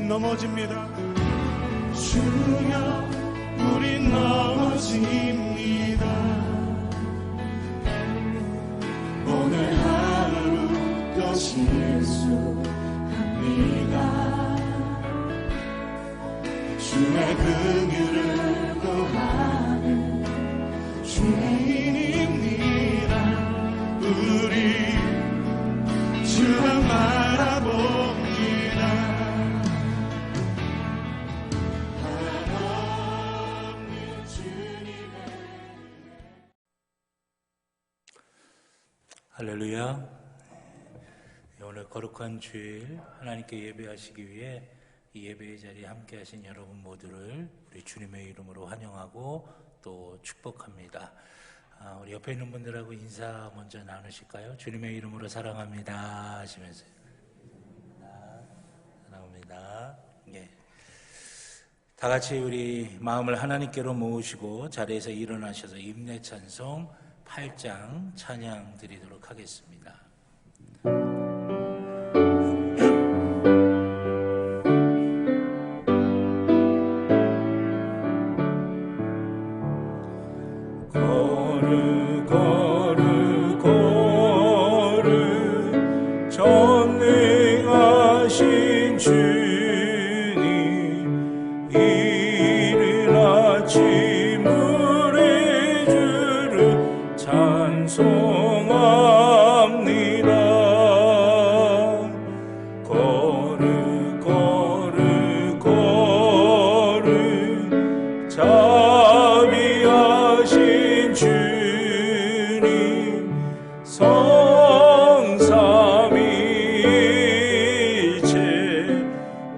넘어집니다. 주여, 우린 넘어집니다. 오늘 하루 또 실수합니다. 주의 긍휼을 구하는 죄인입니다. 우리 주만 바라봅니다. 할렐루야. 오늘 거룩한 주일 하나님께 예배하시기 위해 이 예배의 자리에 함께 하신 여러분 모두를 우리 주님의 이름으로 환영하고 또 축복합니다. 우리 옆에 있는 분들하고 인사 먼저 나누실까요? 주님의 이름으로 사랑합니다 하시면서 사랑합니다. 예. 다 같이 우리 마음을 하나님께로 모으시고 자리에서 일어나셔서 임내 찬송 8장 찬양 드리도록 하겠습니다. 거르 거르 거르 전능하신 주님 이른 아침 우리 주를 찬송합니다. 거르 거르 거르 자비하신 주님 성삼위일체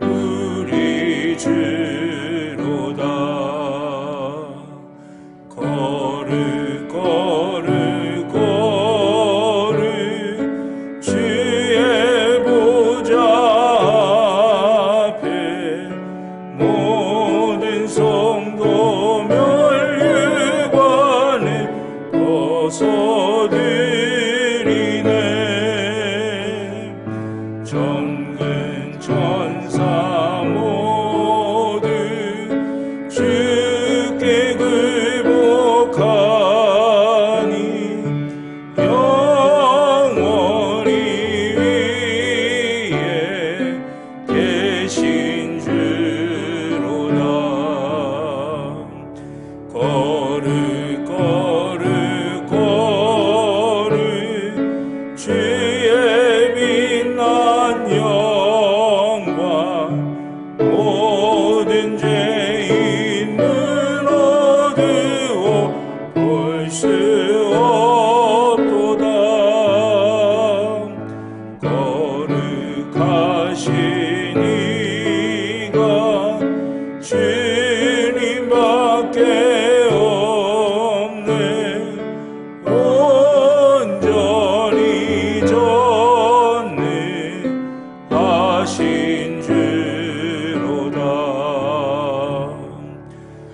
우리 주로다. 거르 거르 거르 주의 보좌 앞에 모든 성도 멸류관을 벗어드리네. 정근 천사 모두 주께 굴복하니 영원히 위에 계신 주로다. 거르 거르 거르 주의 빛난 영광 모든 죄인 눈 어두워 볼 수 없도다. 거룩하신 이가 주님밖에 없네. 온전히 전능하신 주로다.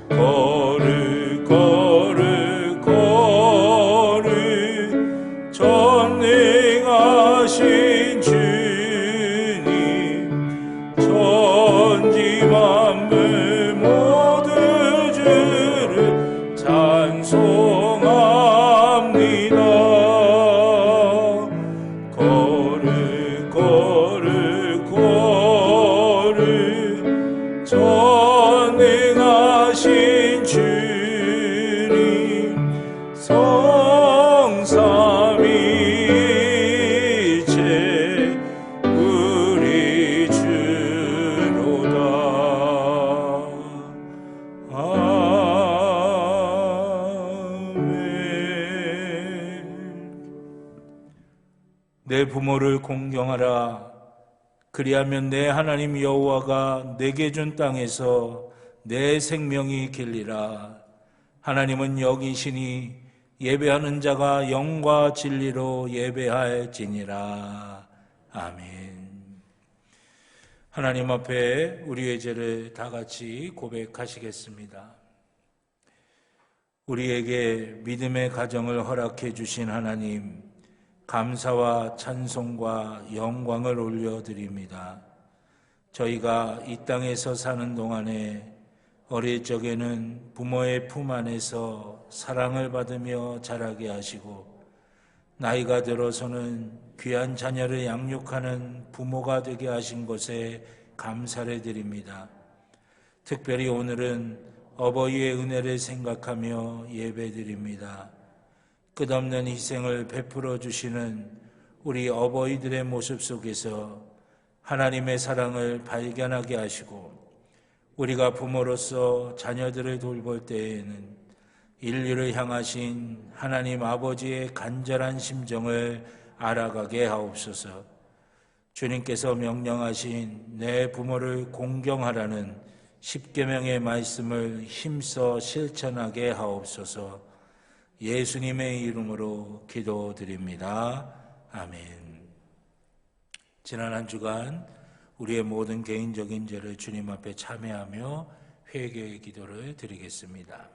거르 거르 거르 전능하신 주님 천지 만물 모두 주를 찬송합니다. 거르 거르 거르 전능하신 주님 성삼위일체 우리 주로다. 아멘. 내 부모를 공경하라. 그리하면 내 하나님 여호와가 내게 준 땅에서 내 생명이 길리라. 하나님은 여기시니 예배하는 자가 영과 진리로 예배할지니라. 아멘. 하나님 앞에 우리의 죄를 다 같이 고백하시겠습니다. 우리에게 믿음의 가정을 허락해 주신 하나님, 감사와 찬송과 영광을 올려드립니다. 저희가 이 땅에서 사는 동안에 어릴 적에는 부모의 품 안에서 사랑을 받으며 자라게 하시고, 나이가 들어서는 귀한 자녀를 양육하는 부모가 되게 하신 것에 감사를 드립니다. 특별히 오늘은 어버이의 은혜를 생각하며 예배드립니다. 끝없는 희생을 베풀어 주시는 우리 어버이들의 모습 속에서 하나님의 사랑을 발견하게 하시고, 우리가 부모로서 자녀들을 돌볼 때에는 인류를 향하신 하나님 아버지의 간절한 심정을 알아가게 하옵소서. 주님께서 명령하신 내 부모를 공경하라는 십계명의 말씀을 힘써 실천하게 하옵소서. 예수님의 이름으로 기도드립니다. 아멘. 지난 한 주간 우리의 모든 개인적인 죄를 주님 앞에 참회하며 회개의 기도를 드리겠습니다.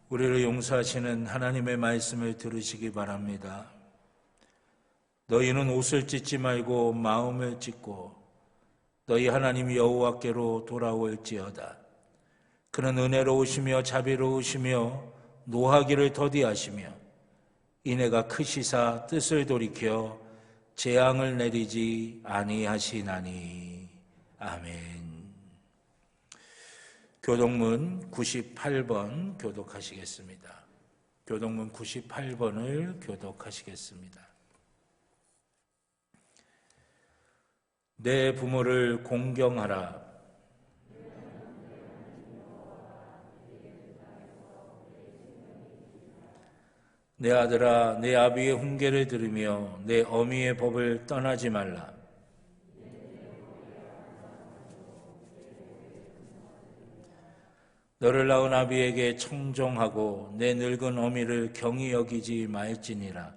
우리를 용서하시는 하나님의 말씀을 들으시기 바랍니다. 너희는 옷을 찢지 말고 마음을 찢고 너희 하나님 여호와께로 돌아올지어다. 그는 은혜로우시며 자비로우시며 노하기를 더디하시며 이내가 크시사 뜻을 돌이켜 재앙을 내리지 아니하시나니. 아멘. 교동문 98번 교독하시겠습니다. 교동문 98번을 교독하시겠습니다. 내 부모를 공경하라. 내 아들아, 내 아비의 훈계를 들으며 내 어미의 법을 떠나지 말라. 너를 낳은 아비에게 청종하고 내 늙은 어미를 경히 여기지 말지니라.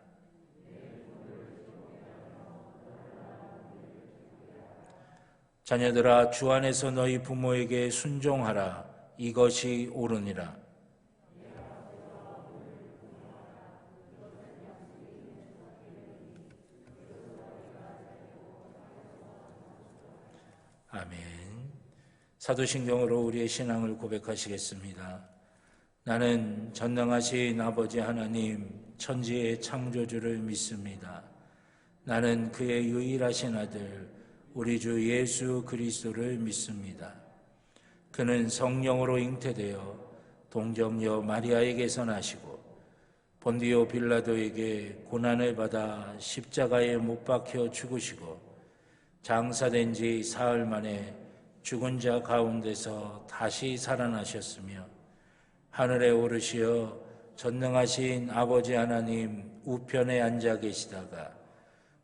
자녀들아, 주 안에서 너희 부모에게 순종하라. 이것이 옳으니라. 아멘. 사도신경으로 우리의 신앙을 고백하시겠습니다. 나는 전능하신 아버지 하나님 천지의 창조주를 믿습니다. 나는 그의 유일하신 아들 우리 주 예수 그리스도를 믿습니다. 그는 성령으로 잉태되어 동정녀 마리아에게서 나시고 본디오 빌라도에게 고난을 받아 십자가에 못 박혀 죽으시고 장사된 지 사흘 만에 죽은 자 가운데서 다시 살아나셨으며 하늘에 오르시어 전능하신 아버지 하나님 우편에 앉아 계시다가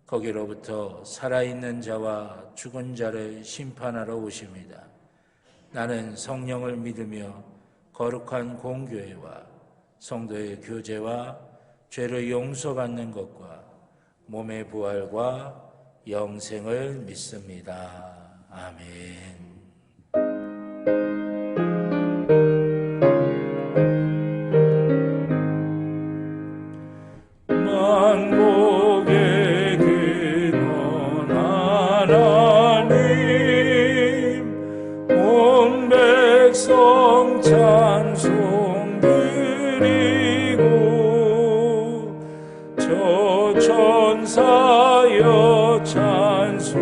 거기로부터 살아있는 자와 죽은 자를 심판하러 오십니다. 나는 성령을 믿으며 거룩한 공교회와 성도의 교제와 죄를 용서받는 것과 몸의 부활과 영생을 믿습니다. 아멘. 만복의 근원 하나님 온 백성 찬송 감사여 찬송하세.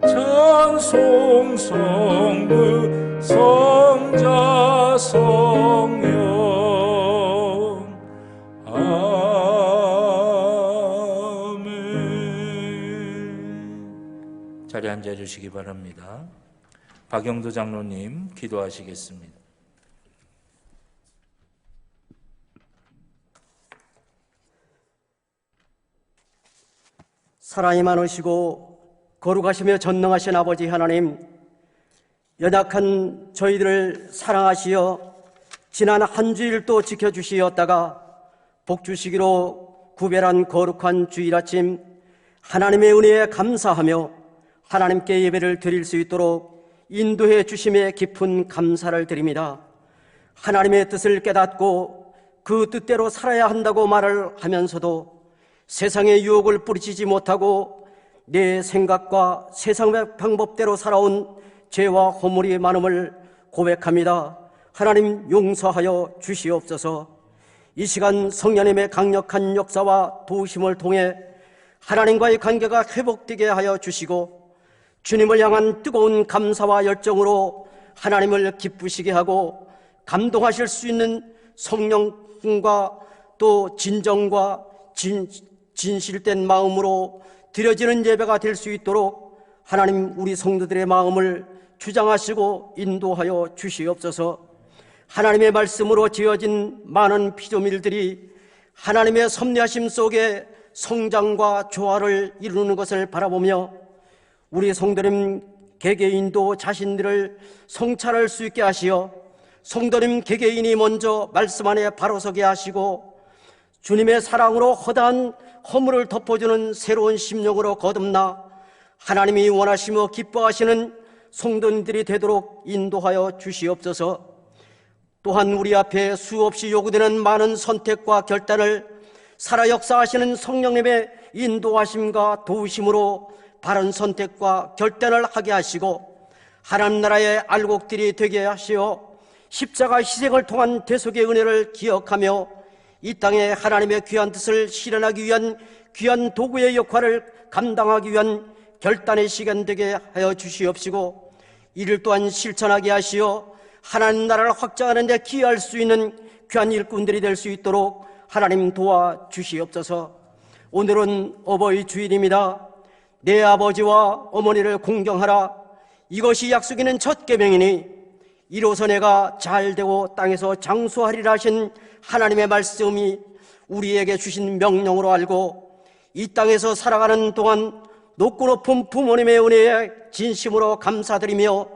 찬송 성부 성자 성령 아멘. 자리에 앉아주시기 바랍니다. 박영도 장로님 기도하시겠습니다. 사랑이 많으시고 거룩하시며 전능하신 아버지 하나님, 연약한 저희들을 사랑하시어 지난 한 주일도 지켜주시었다가 복 주시기로 구별한 거룩한 주일 아침, 하나님의 은혜에 감사하며 하나님께 예배를 드릴 수 있도록 인도해 주심에 깊은 감사를 드립니다. 하나님의 뜻을 깨닫고 그 뜻대로 살아야 한다고 말을 하면서도 세상의 유혹을 뿌리치지 못하고 내 생각과 세상의 방법대로 살아온 죄와 허물이 많음을 고백합니다. 하나님 용서하여 주시옵소서. 이 시간 성령님의 강력한 역사와 도우심을 통해 하나님과의 관계가 회복되게 하여 주시고 주님을 향한 뜨거운 감사와 열정으로 하나님을 기쁘시게 하고 감동하실 수 있는 성령과 또 진정과 진실된 마음으로 드려지는 예배가 될 수 있도록 하나님 우리 성도들의 마음을 주장하시고 인도하여 주시옵소서. 하나님의 말씀으로 지어진 많은 피조물들이 하나님의 섭리하심 속에 성장과 조화를 이루는 것을 바라보며 우리 성도님 개개인도 자신들을 성찰할 수 있게 하시어 성도님 개개인이 먼저 말씀 안에 바로 서게 하시고 주님의 사랑으로 허다한 허물을 덮어주는 새로운 심령으로 거듭나 하나님이 원하시며 기뻐하시는 성도님들이 되도록 인도하여 주시옵소서. 또한 우리 앞에 수없이 요구되는 많은 선택과 결단을 살아 역사하시는 성령님의 인도하심과 도우심으로 바른 선택과 결단을 하게 하시고 하나님 나라의 알곡들이 되게 하시어 십자가 희생을 통한 대속의 은혜를 기억하며 이 땅에 하나님의 귀한 뜻을 실현하기 위한 귀한 도구의 역할을 감당하기 위한 결단의 시간 되게 하여 주시옵시고 이를 또한 실천하게 하시어 하나님 나라를 확장하는 데 기여할 수 있는 귀한 일꾼들이 될 수 있도록 하나님 도와주시옵소서. 오늘은 어버이 주일입니다. 내 아버지와 어머니를 공경하라, 이것이 약속이는 첫 계명이니 이로써 내가 잘되고 땅에서 장수하리라 하신 하나님의 말씀이 우리에게 주신 명령으로 알고 이 땅에서 살아가는 동안 높고 높은 부모님의 은혜에 진심으로 감사드리며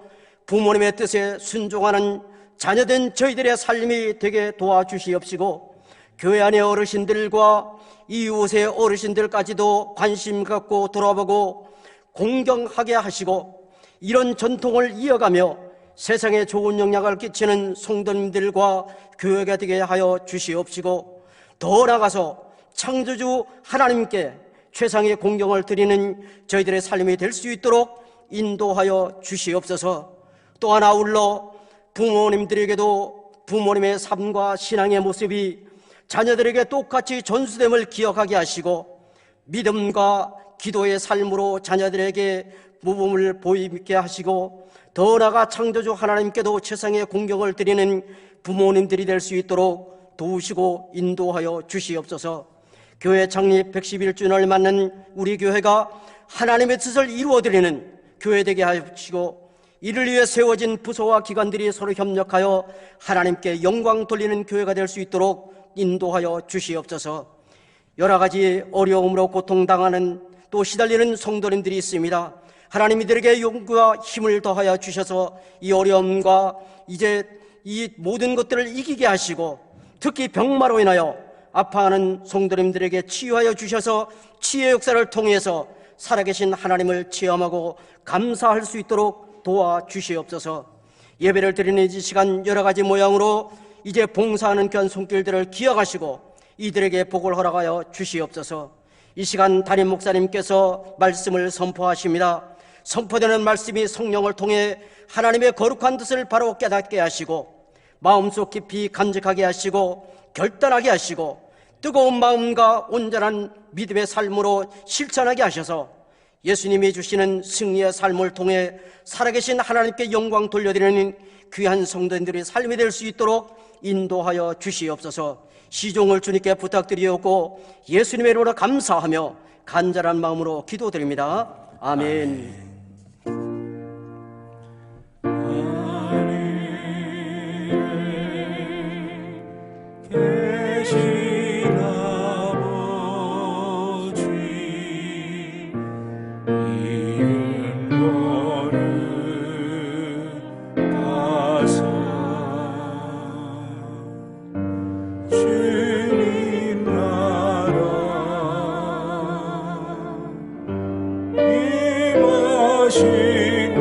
부모님의 뜻에 순종하는 자녀된 저희들의 삶이 되게 도와주시옵시고 교회 안의 어르신들과 이웃의 어르신들까지도 관심 갖고 돌아보고 공경하게 하시고 이런 전통을 이어가며 세상에 좋은 영향을 끼치는 성도님들과 교회가 되게 하여 주시옵시고 더 나아가서 창조주 하나님께 최상의 공경을 드리는 저희들의 삶이 될 수 있도록 인도하여 주시옵소서. 또한 아울러 부모님들에게도 부모님의 삶과 신앙의 모습이 자녀들에게 똑같이 전수됨을 기억하게 하시고 믿음과 기도의 삶으로 자녀들에게 모범을 보이게 하시고 더 나아가 창조주 하나님께도 최상의 공경을 드리는 부모님들이 될 수 있도록 도우시고 인도하여 주시옵소서. 교회 창립 111주년을 맞는 우리 교회가 하나님의 뜻을 이루어드리는 교회 되게 하시고 이를 위해 세워진 부서와 기관들이 서로 협력하여 하나님께 영광 돌리는 교회가 될 수 있도록 인도하여 주시옵소서. 여러 가지 어려움으로 고통당하는 또 시달리는 성도님들이 있습니다. 하나님 이들에게 용기와 힘을 더하여 주셔서 이 어려움과 이제 이 모든 것들을 이기게 하시고 특히 병마로 인하여 아파하는 성도님들에게 치유하여 주셔서 치유의 역사를 통해서 살아계신 하나님을 체험하고 감사할 수 있도록 도와주시옵소서. 예배를 드리는 이 시간 여러 가지 모양으로 이제 봉사하는 귀한 손길들을 기억하시고 이들에게 복을 허락하여 주시옵소서. 이 시간 담임 목사님께서 말씀을 선포하십니다. 선포되는 말씀이 성령을 통해 하나님의 거룩한 뜻을 바로 깨닫게 하시고 마음속 깊이 간직하게 하시고 결단하게 하시고 뜨거운 마음과 온전한 믿음의 삶으로 실천하게 하셔서 예수님이 주시는 승리의 삶을 통해 살아계신 하나님께 영광 돌려드리는 귀한 성도들의 삶이 될 수 있도록 인도하여 주시옵소서. 시종을 주님께 부탁드리었고 예수님의 이름으로 감사하며 간절한 마음으로 기도드립니다. 아멘. 계신 아버지 이은 너를 가사 주님 나라 임하시고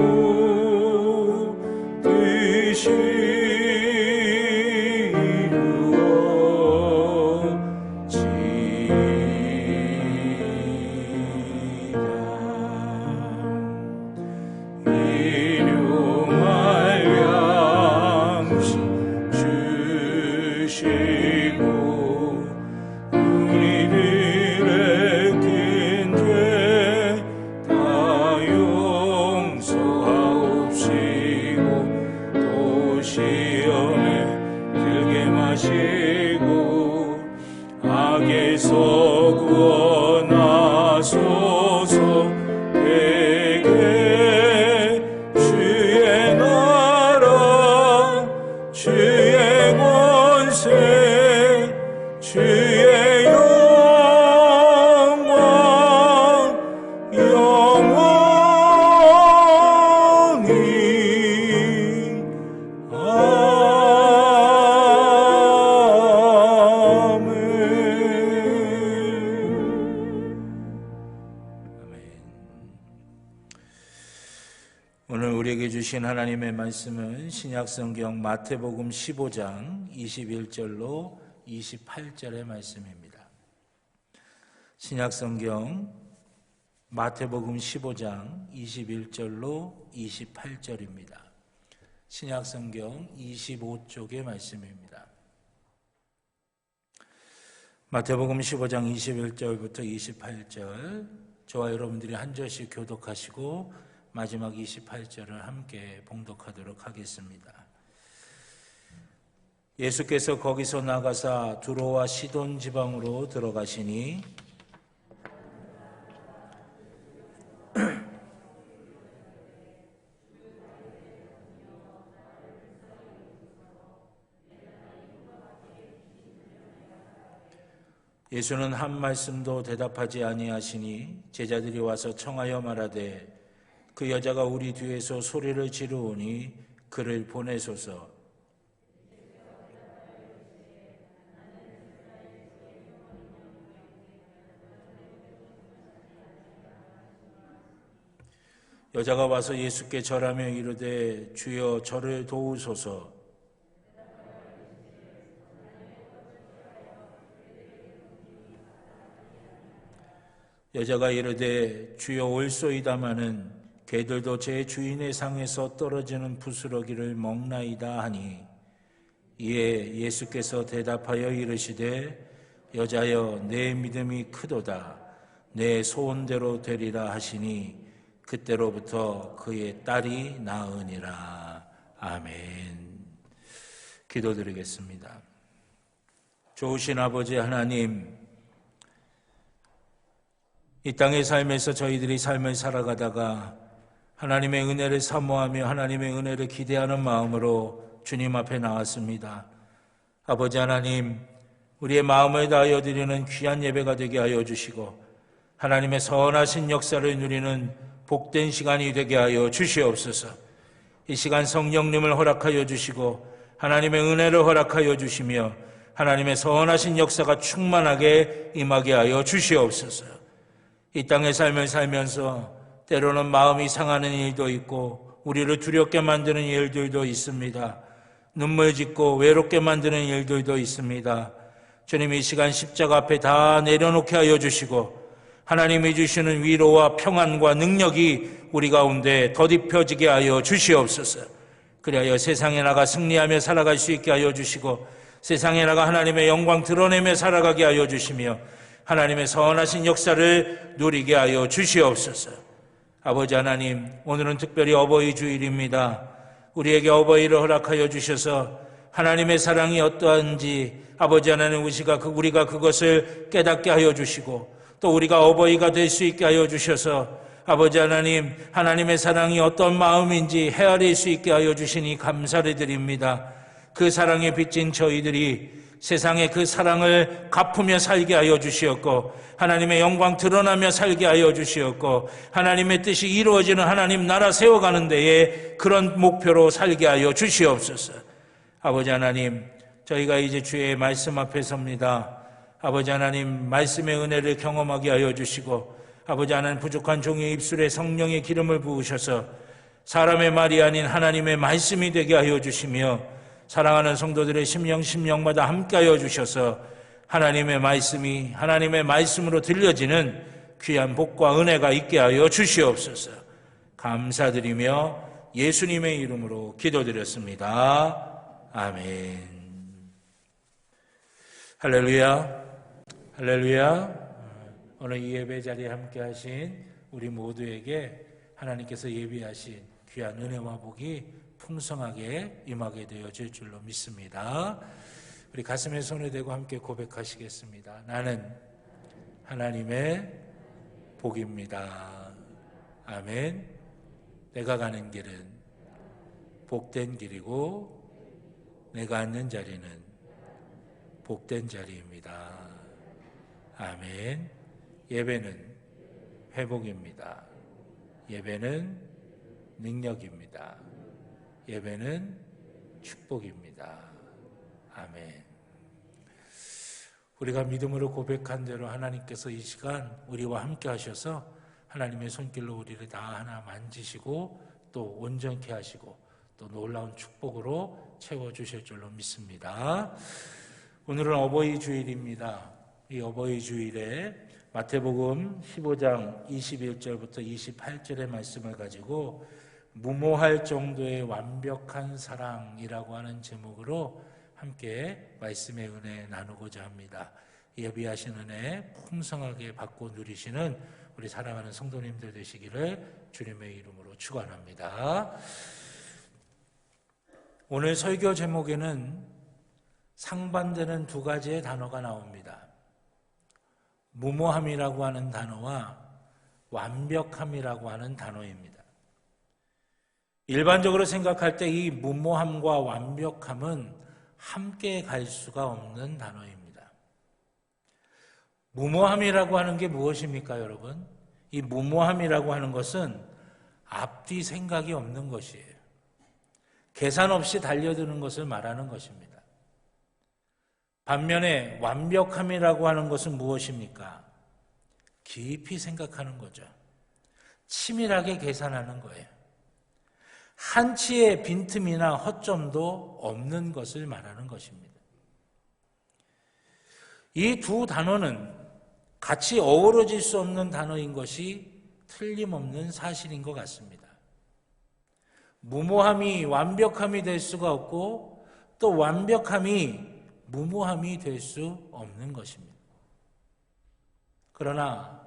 뜻이 오늘 우리에게 주신 하나님의 말씀은 신약성경 마태복음 15장 21절로 28절의 말씀입니다. 신약성경 마태복음 15장 21절로 28절입니다. 신약성경 25쪽의 말씀입니다. 마태복음 15장 21절부터 28절, 저와 여러분들이 한 절씩 교독하시고 마지막 28절을 함께 봉독하도록 하겠습니다. 예수께서 거기서 나가사 두로와 시돈 지방으로 들어가시니 예수는 한 말씀도 대답하지 아니하시니 제자들이 와서 청하여 말하되 그 여자가 우리 뒤에서 소리를 지르오니 그를 보내소서. 여자가 와서 예수께 절하며 이르되 주여 저를 도우소서. 여자가 이르되 주여 올소이다마는 개들도 제 주인의 상에서 떨어지는 부스러기를 먹나이다 하니 이에 예수께서 대답하여 이르시되 여자여 내 믿음이 크도다 내 소원대로 되리라 하시니 그때로부터 그의 딸이 나으니라. 아멘. 기도드리겠습니다. 좋으신 아버지 하나님, 이 땅의 삶에서 저희들이 삶을 살아가다가 하나님의 은혜를 사모하며 하나님의 은혜를 기대하는 마음으로 주님 앞에 나왔습니다. 아버지 하나님, 우리의 마음을 다하여 드리는 귀한 예배가 되게 하여 주시고 하나님의 선하신 역사를 누리는 복된 시간이 되게 하여 주시옵소서. 이 시간 성령님을 허락하여 주시고 하나님의 은혜를 허락하여 주시며 하나님의 선하신 역사가 충만하게 임하게 하여 주시옵소서. 이 땅의 삶을 살면서 때로는 마음이 상하는 일도 있고 우리를 두렵게 만드는 일들도 있습니다. 눈물 짓고 외롭게 만드는 일들도 있습니다. 주님, 이 시간 십자가 앞에 다 내려놓게 하여 주시고 하나님이 주시는 위로와 평안과 능력이 우리 가운데 덧입혀지게 하여 주시옵소서. 그리하여 세상에 나가 승리하며 살아갈 수 있게 하여 주시고 세상에 나가 하나님의 영광 드러내며 살아가게 하여 주시며 하나님의 선하신 역사를 누리게 하여 주시옵소서. 아버지 하나님, 오늘은 특별히 어버이 주일입니다. 우리에게 어버이를 허락하여 주셔서 하나님의 사랑이 어떠한지 아버지 하나님 우리가 그것을 깨닫게 하여 주시고 또 우리가 어버이가 될 수 있게 하여 주셔서 아버지 하나님, 하나님의 사랑이 어떤 마음인지 헤아릴 수 있게 하여 주시니 감사를 드립니다. 그 사랑에 빚진 저희들이 세상에 그 사랑을 갚으며 살게 하여 주시었고 하나님의 영광 드러나며 살게 하여 주시었고 하나님의 뜻이 이루어지는 하나님 나라 세워가는 데에 그런 목표로 살게 하여 주시옵소서. 아버지 하나님, 저희가 이제 주의 말씀 앞에 섭니다. 아버지 하나님, 말씀의 은혜를 경험하게 하여 주시고 아버지 하나님, 부족한 종의 입술에 성령의 기름을 부으셔서 사람의 말이 아닌 하나님의 말씀이 되게 하여 주시며 사랑하는 성도들의 심령마다 함께하여 주셔서 하나님의 말씀이 하나님의 말씀으로 들려지는 귀한 복과 은혜가 있게 하여 주시옵소서. 감사드리며 예수님의 이름으로 기도드렸습니다. 아멘. 할렐루야. 할렐루야. 오늘 이 예배 자리에 함께 하신 우리 모두에게 하나님께서 예비하신 귀한 은혜와 복이 풍성하게 임하게 되어질 줄로 믿습니다. 우리 가슴에 손을 대고 함께 고백하시겠습니다. 나는 하나님의 복입니다. 아멘. 내가 가는 길은 복된 길이고 내가 앉는 자리는 복된 자리입니다. 아멘. 예배는 회복입니다. 예배는 능력입니다. 예배는 축복입니다. 아멘. 우리가 믿음으로 고백한 대로 하나님께서 이 시간 우리와 함께 하셔서 하나님의 손길로 우리를 다 하나 만지시고 또 온전케 하시고 또 놀라운 축복으로 채워주실 줄로 믿습니다. 오늘은 어버이 주일입니다. 이 어버이 주일에 마태복음 15장 21절부터 28절의 말씀을 가지고 무모할 정도의 완벽한 사랑이라고 하는 제목으로 함께 말씀의 은혜 나누고자 합니다. 예비하신 은혜 풍성하게 받고 누리시는 우리 사랑하는 성도님들 되시기를 주님의 이름으로 축원합니다. 오늘 설교 제목에는 상반되는 두 가지의 단어가 나옵니다. 무모함이라고 하는 단어와 완벽함이라고 하는 단어입니다. 일반적으로 생각할 때 이 무모함과 완벽함은 함께 갈 수가 없는 단어입니다. 무모함이라고 하는 게 무엇입니까, 여러분? 이 무모함이라고 하는 것은 앞뒤 생각이 없는 것이에요. 계산 없이 달려드는 것을 말하는 것입니다. 반면에 완벽함이라고 하는 것은 무엇입니까? 깊이 생각하는 거죠. 치밀하게 계산하는 거예요. 한치의 빈틈이나 허점도 없는 것을 말하는 것입니다. 이 두 단어는 같이 어우러질 수 없는 단어인 것이 틀림없는 사실인 것 같습니다. 무모함이 완벽함이 될 수가 없고 또 완벽함이 무모함이 될 수 없는 것입니다. 그러나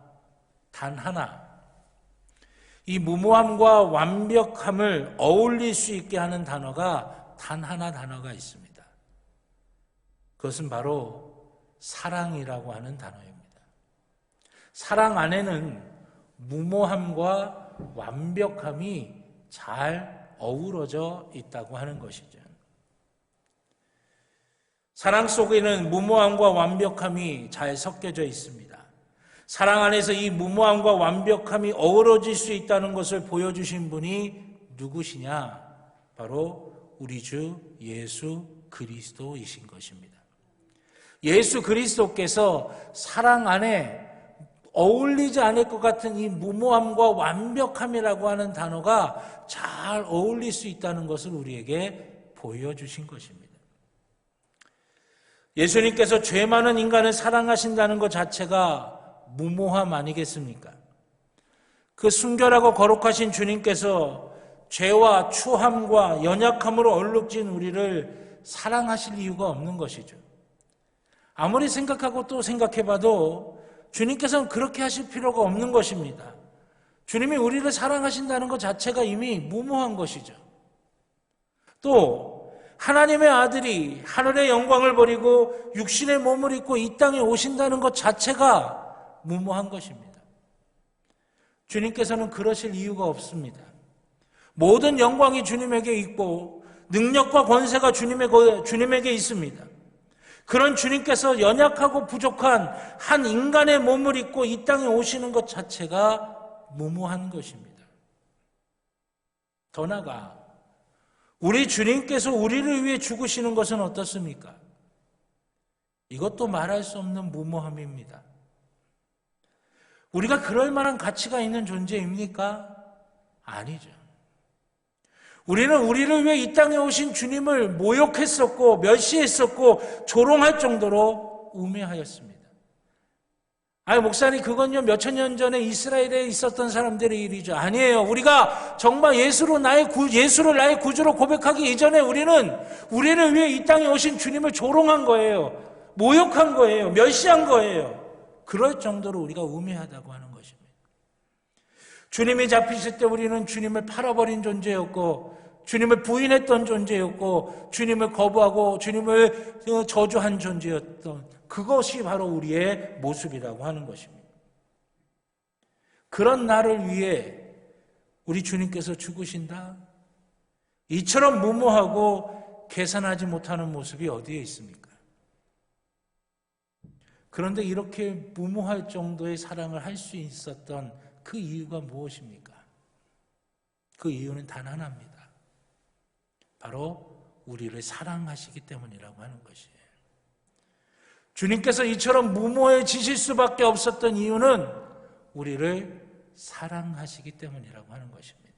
단 하나, 이 무모함과 완벽함을 어울릴 수 있게 하는 단어가 단 하나 단어가 있습니다. 그것은 바로 사랑이라고 하는 단어입니다. 사랑 안에는 무모함과 완벽함이 잘 어우러져 있다고 하는 것이죠. 사랑 속에는 무모함과 완벽함이 잘 섞여져 있습니다. 사랑 안에서 이 무모함과 완벽함이 어우러질 수 있다는 것을 보여주신 분이 누구시냐? 바로 우리 주 예수 그리스도이신 것입니다. 예수 그리스도께서 사랑 안에 어울리지 않을 것 같은 이 무모함과 완벽함이라고 하는 단어가 잘 어울릴 수 있다는 것을 우리에게 보여주신 것입니다. 예수님께서 죄 많은 인간을 사랑하신다는 것 자체가 무모함 아니겠습니까? 그 순결하고 거룩하신 주님께서 죄와 추함과 연약함으로 얼룩진 우리를 사랑하실 이유가 없는 것이죠. 아무리 생각하고 또 생각해봐도 주님께서는 그렇게 하실 필요가 없는 것입니다. 주님이 우리를 사랑하신다는 것 자체가 이미 무모한 것이죠. 또 하나님의 아들이 하늘의 영광을 버리고 육신의 몸을 입고 이 땅에 오신다는 것 자체가 무모한 것입니다. 주님께서는 그러실 이유가 없습니다. 모든 영광이 주님에게 있고 능력과 권세가 주님에게 있습니다. 그런 주님께서 연약하고 부족한 한 인간의 몸을 입고 이 땅에 오시는 것 자체가 무모한 것입니다. 더 나아가 우리 주님께서 우리를 위해 죽으시는 것은 어떻습니까? 이것도 말할 수 없는 무모함입니다. 우리가 그럴 만한 가치가 있는 존재입니까? 아니죠. 우리는 우리를 위해 이 땅에 오신 주님을 모욕했었고 멸시했었고 조롱할 정도로 우매하였습니다. 아니 목사님 그건요 몇천 년 전에 이스라엘에 있었던 사람들의 일이죠. 아니에요. 우리가 정말 예수를 나의 구주로 고백하기 이전에 우리는 우리를 위해 이 땅에 오신 주님을 조롱한 거예요. 모욕한 거예요. 멸시한 거예요. 그럴 정도로 우리가 우매하다고 하는 것입니다. 주님이 잡히실 때 우리는 주님을 팔아버린 존재였고 주님을 부인했던 존재였고 주님을 거부하고 주님을 저주한 존재였던 그것이 바로 우리의 모습이라고 하는 것입니다. 그런 나를 위해 우리 주님께서 죽으신다? 이처럼 무모하고 계산하지 못하는 모습이 어디에 있습니까? 그런데 이렇게 무모할 정도의 사랑을 할 수 있었던 그 이유가 무엇입니까? 그 이유는 단 하나입니다. 바로 우리를 사랑하시기 때문이라고 하는 것이에요. 주님께서 이처럼 무모해지실 수밖에 없었던 이유는 우리를 사랑하시기 때문이라고 하는 것입니다.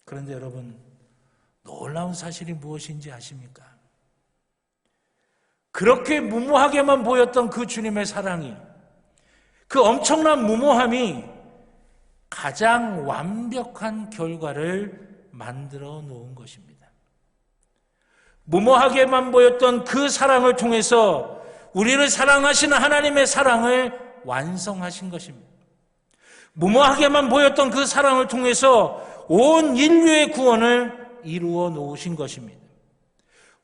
그런데 여러분, 놀라운 사실이 무엇인지 아십니까? 그렇게 무모하게만 보였던 그 주님의 사랑이, 그 엄청난 무모함이 가장 완벽한 결과를 만들어 놓은 것입니다. 무모하게만 보였던 그 사랑을 통해서 우리를 사랑하시는 하나님의 사랑을 완성하신 것입니다. 무모하게만 보였던 그 사랑을 통해서 온 인류의 구원을 이루어 놓으신 것입니다.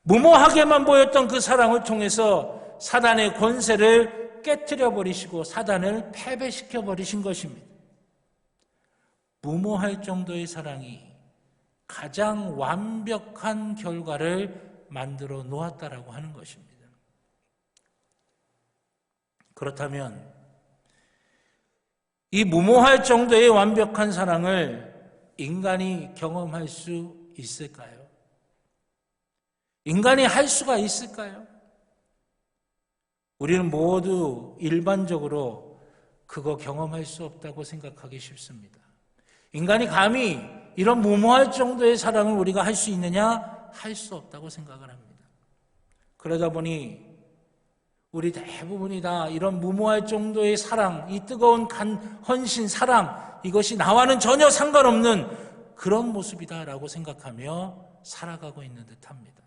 무모하게만 보였던 그 사랑을 통해서 사단의 권세를 깨트려 버리시고 사단을 패배시켜 버리신 것입니다. 무모할 정도의 사랑이 가장 완벽한 결과를 만들어 놓았다라고 하는 것입니다. 그렇다면 이 무모할 정도의 완벽한 사랑을 인간이 경험할 수 있을까요? 인간이 할 수가 있을까요? 우리는 모두 일반적으로 그거 경험할 수 없다고 생각하기 쉽습니다. 인간이 감히 이런 무모할 정도의 사랑을 우리가 할 수 있느냐? 할 수 없다고 생각을 합니다. 그러다 보니 우리 대부분이 다 이런 무모할 정도의 사랑, 이 뜨거운 헌신, 사랑, 이것이 나와는 전혀 상관없는 그런 모습이다라고 생각하며 살아가고 있는 듯합니다.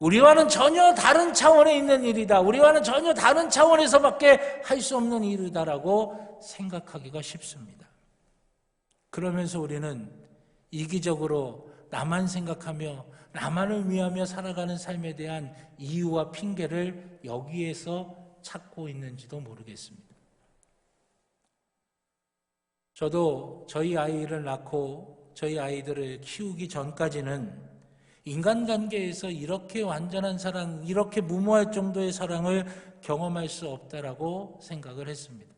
우리와는 전혀 다른 차원에 있는 일이다. 우리와는 전혀 다른 차원에서밖에 할 수 없는 일이다라고 생각하기가 쉽습니다. 그러면서 우리는 이기적으로 나만 생각하며 나만을 위하며 살아가는 삶에 대한 이유와 핑계를 여기에서 찾고 있는지도 모르겠습니다. 저도 저희 아이를 낳고 저희 아이들을 키우기 전까지는 인간관계에서 이렇게 완전한 사랑, 이렇게 무모할 정도의 사랑을 경험할 수 없다라고 생각을 했습니다.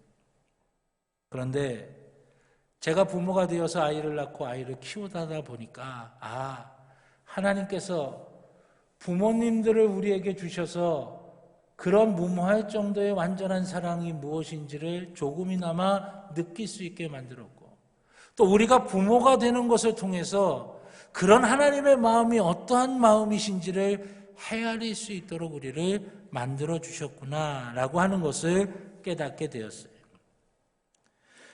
그런데 제가 부모가 되어서 아이를 낳고 아이를 키우다 보니까 하나님께서 부모님들을 우리에게 주셔서 그런 무모할 정도의 완전한 사랑이 무엇인지를 조금이나마 느낄 수 있게 만들었고, 또 우리가 부모가 되는 것을 통해서 그런 하나님의 마음이 어떠한 마음이신지를 헤아릴 수 있도록 우리를 만들어 주셨구나라고 하는 것을 깨닫게 되었어요.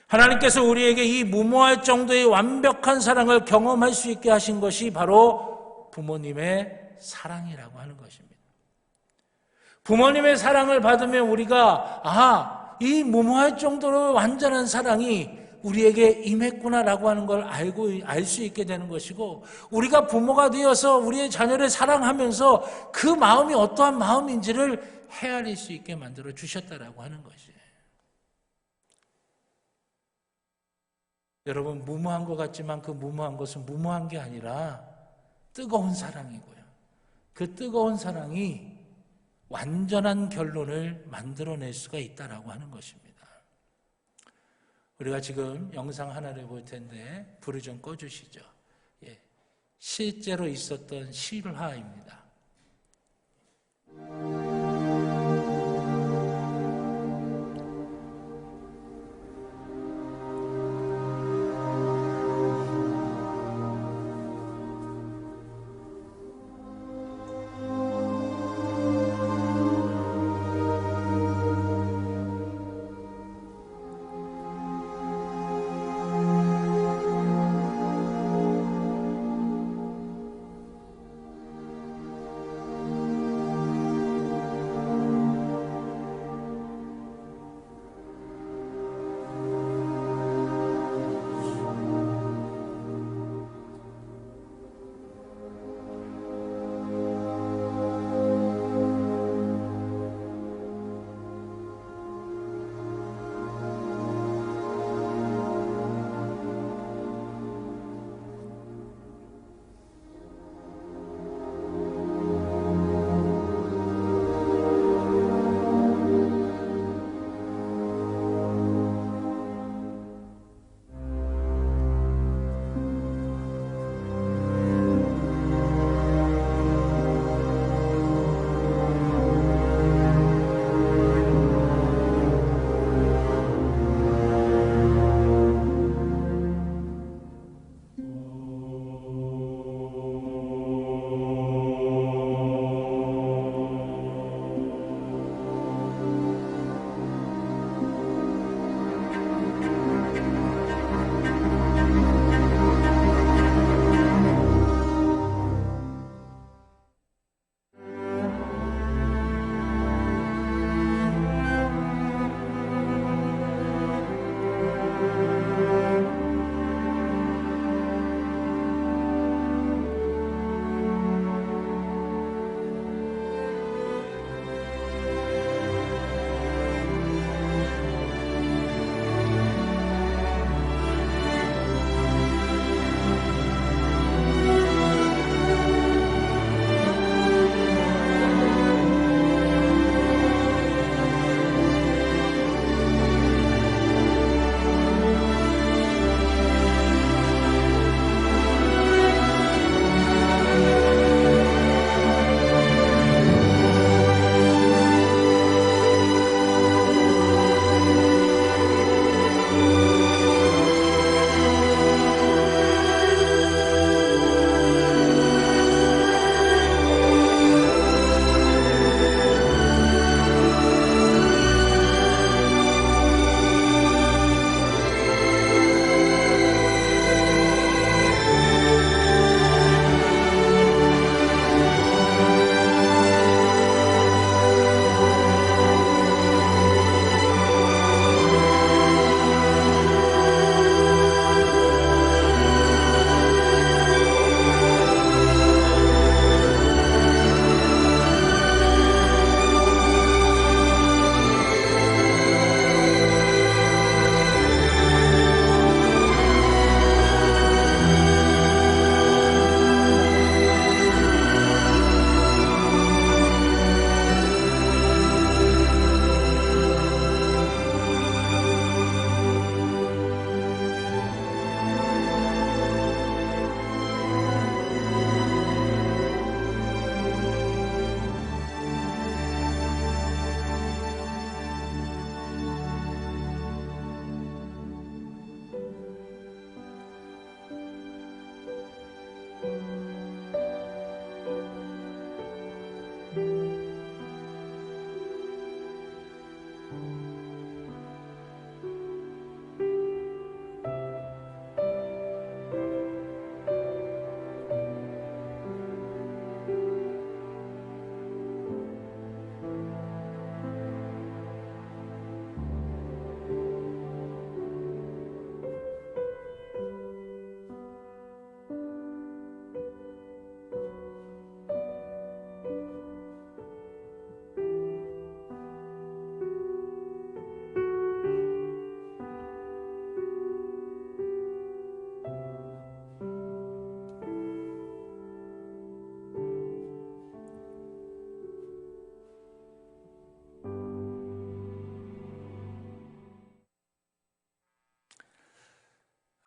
하나님께서 우리에게 이 무모할 정도의 완벽한 사랑을 경험할 수 있게 하신 것이 바로 부모님의 사랑이라고 하는 것입니다. 부모님의 사랑을 받으면 우리가 이 무모할 정도로 완전한 사랑이 우리에게 임했구나라고 하는 걸 알 수 있게 되는 것이고, 우리가 부모가 되어서 우리의 자녀를 사랑하면서 그 마음이 어떠한 마음인지를 헤아릴 수 있게 만들어 주셨다라고 하는 것이에요. 여러분, 무모한 것 같지만 그 무모한 것은 무모한 게 아니라 뜨거운 사랑이고요. 그 뜨거운 사랑이 완전한 결론을 만들어낼 수가 있다라고 하는 것입니다. 우리가 지금 영상 하나를 볼 텐데 불을 좀 꺼주시죠. 예, 실제로 있었던 실화입니다.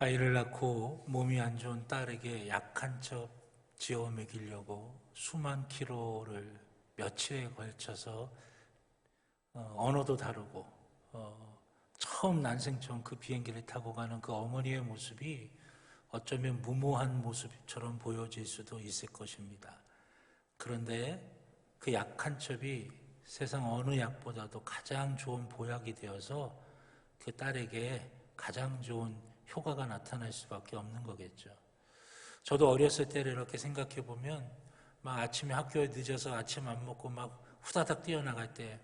아이를 낳고 몸이 안 좋은 딸에게 약한 척 지어 먹이려고 수만 킬로를 며칠에 걸쳐서 언어도 다르고 처음 난생 처음 그 비행기를 타고 가는 그 어머니의 모습이 어쩌면 무모한 모습처럼 보여질 수도 있을 것입니다. 그런데 그 약한 첩이 세상 어느 약보다도 가장 좋은 보약이 되어서 그 딸에게 가장 좋은 효과가 나타날 수밖에 없는 거겠죠. 저도 어렸을 때를 이렇게 생각해 보면 막 아침에 학교에 늦어서 아침 안 먹고 막 후다닥 뛰어나갈 때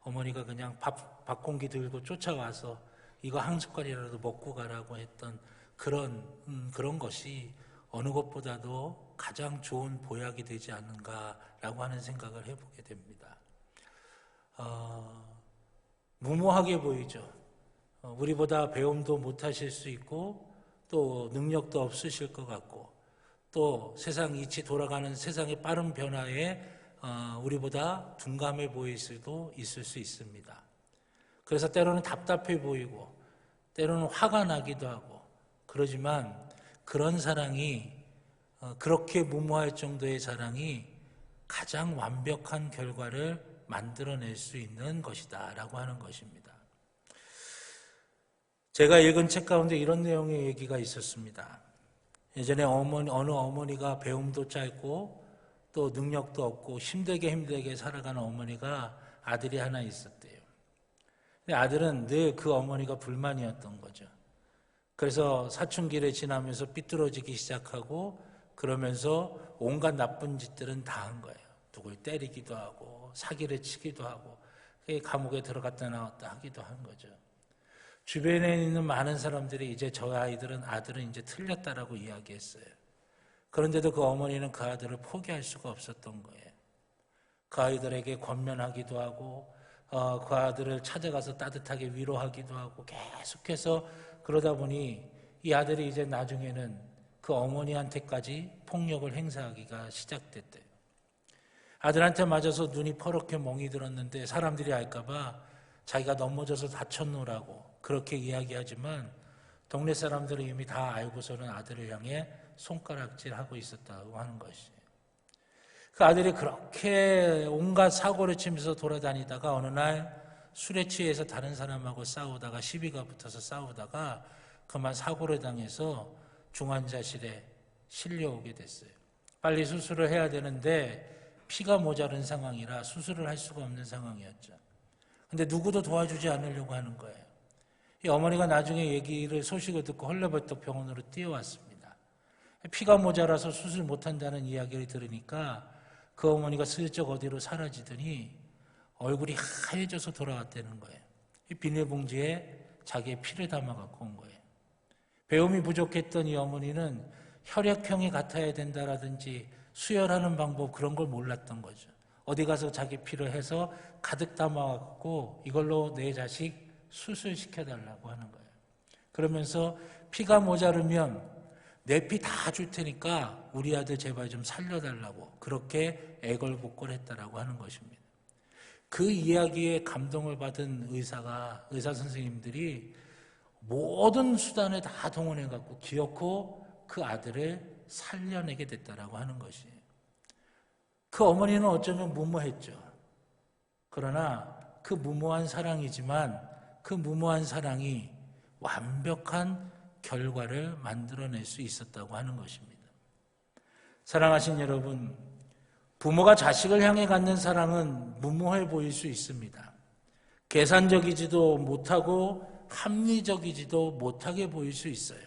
어머니가 그냥 밥 공기 들고 쫓아와서 이거 한 숟갈이라도 먹고 가라고 했던 그런 것이 어느 것보다도 가장 좋은 보약이 되지 않는가라고 하는 생각을 해보게 됩니다. 무모하게 보이죠. 우리보다 배움도 못하실 수 있고 또 능력도 없으실 것 같고 또 세상 이치 돌아가는 세상의 빠른 변화에 우리보다 둔감해 보일 수도 있을 수 있습니다. 그래서 때로는 답답해 보이고 때로는 화가 나기도 하고 그러지만 그런 사랑이 그렇게 무모할 정도의 사랑이 가장 완벽한 결과를 만들어낼 수 있는 것이다 라고 하는 것입니다. 제가 읽은 책 가운데 이런 내용의 얘기가 있었습니다. 예전에 어느 어머니가 배움도 짧고 또 능력도 없고 힘들게 살아가는 어머니가 아들이 하나 있었대요. 근데 아들은 늘 그 어머니가 불만이었던 거죠. 그래서 사춘기를 지나면서 삐뚤어지기 시작하고 그러면서 온갖 나쁜 짓들은 다 한 거예요. 누굴 때리기도 하고 사기를 치기도 하고 감옥에 들어갔다 나왔다 하기도 한 거죠. 주변에 있는 많은 사람들이 이제 아들은 이제 틀렸다라고 이야기했어요. 그런데도 그 어머니는 그 아들을 포기할 수가 없었던 거예요. 그 아이들에게 권면하기도 하고 그 아들을 찾아가서 따뜻하게 위로하기도 하고 계속해서 그러다 보니 이 아들이 이제 나중에는 그 어머니한테까지 폭력을 행사하기가 시작됐대요. 아들한테 맞아서 눈이 퍼렇게 멍이 들었는데 사람들이 알까봐 자기가 넘어져서 다쳤노라고 그렇게 이야기하지만 동네 사람들은 이미 다 알고서는 아들을 향해 손가락질하고 있었다고 하는 것이에요. 그 아들이 그렇게 온갖 사고를 치면서 돌아다니다가 어느 날 술에 취해서 다른 사람하고 싸우다가 시비가 붙어서 싸우다가 그만 사고를 당해서 중환자실에 실려오게 됐어요. 빨리 수술을 해야 되는데 피가 모자른 상황이라 수술을 할 수가 없는 상황이었죠. 근데 누구도 도와주지 않으려고 하는 거예요. 이 어머니가 나중에 소식을 듣고 헐레벌떡 병원으로 뛰어왔습니다. 피가 모자라서 수술 못한다는 이야기를 들으니까 그 어머니가 슬쩍 어디로 사라지더니 얼굴이 하얘져서 돌아왔다는 거예요. 이 비닐봉지에 자기의 피를 담아 갖고 온 거예요. 배움이 부족했던 이 어머니는 혈액형이 같아야 된다라든지 수혈하는 방법 그런 걸 몰랐던 거죠. 어디 가서 자기 피를 해서 가득 담아갖고 이걸로 내 자식 수술시켜달라고 하는 거예요. 그러면서 피가 모자르면 내 피 다 줄 테니까 우리 아들 제발 좀 살려달라고 그렇게 애걸복걸했다라고 하는 것입니다. 그 이야기에 감동을 받은 의사 선생님들이 모든 수단을 다 동원해갖고 기어코 그 아들을 살려내게 됐다라고 하는 것이에요. 그 어머니는 어쩌면 무모했죠. 그러나 그 무모한 사랑이지만 그 무모한 사랑이 완벽한 결과를 만들어낼 수 있었다고 하는 것입니다. 사랑하신 여러분, 부모가 자식을 향해 갖는 사랑은 무모해 보일 수 있습니다. 계산적이지도 못하고 합리적이지도 못하게 보일 수 있어요.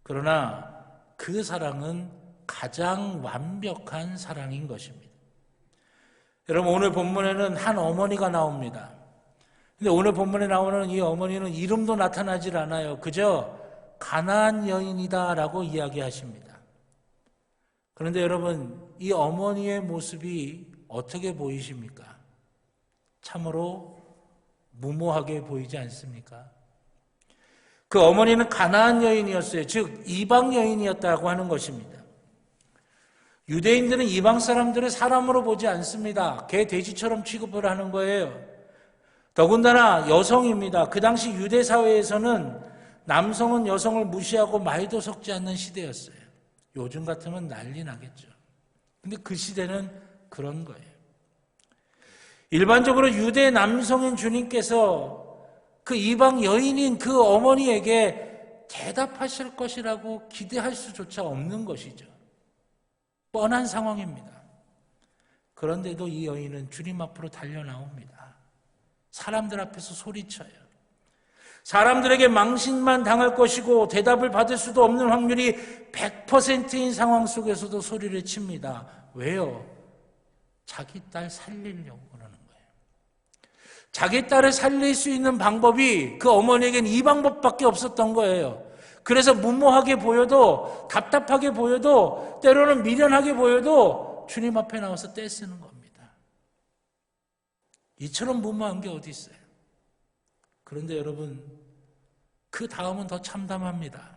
그러나 그 사랑은 가장 완벽한 사랑인 것입니다. 여러분, 오늘 본문에는 한 어머니가 나옵니다. 근데 오늘 본문에 나오는 이 어머니는 이름도 나타나질 않아요. 그저 가나안 여인이다라고 이야기하십니다. 그런데 여러분, 이 어머니의 모습이 어떻게 보이십니까? 참으로 무모하게 보이지 않습니까? 그 어머니는 가나안 여인이었어요. 즉 이방 여인이었다고 하는 것입니다. 유대인들은 이방 사람들을 사람으로 보지 않습니다. 개, 돼지처럼 취급을 하는 거예요. 더군다나 여성입니다. 그 당시 유대 사회에서는 남성은 여성을 무시하고 말도 섞지 않는 시대였어요. 요즘 같으면 난리 나겠죠. 근데 그 시대는 그런 거예요. 일반적으로 유대 남성인 주님께서 그 이방 여인인 그 어머니에게 대답하실 것이라고 기대할 수조차 없는 것이죠. 뻔한 상황입니다. 그런데도 이 여인은 주님 앞으로 달려나옵니다. 사람들 앞에서 소리쳐요. 사람들에게 망신만 당할 것이고 대답을 받을 수도 없는 확률이 100%인 상황 속에서도 소리를 칩니다. 왜요? 자기 딸 살리려고 그러는 거예요. 자기 딸을 살릴 수 있는 방법이 그 어머니에겐 이 방법밖에 없었던 거예요. 그래서 무모하게 보여도, 답답하게 보여도, 때로는 미련하게 보여도 주님 앞에 나와서 떼쓰는 겁니다. 이처럼 무모한 게 어디 있어요? 그런데 여러분, 그 다음은 더 참담합니다.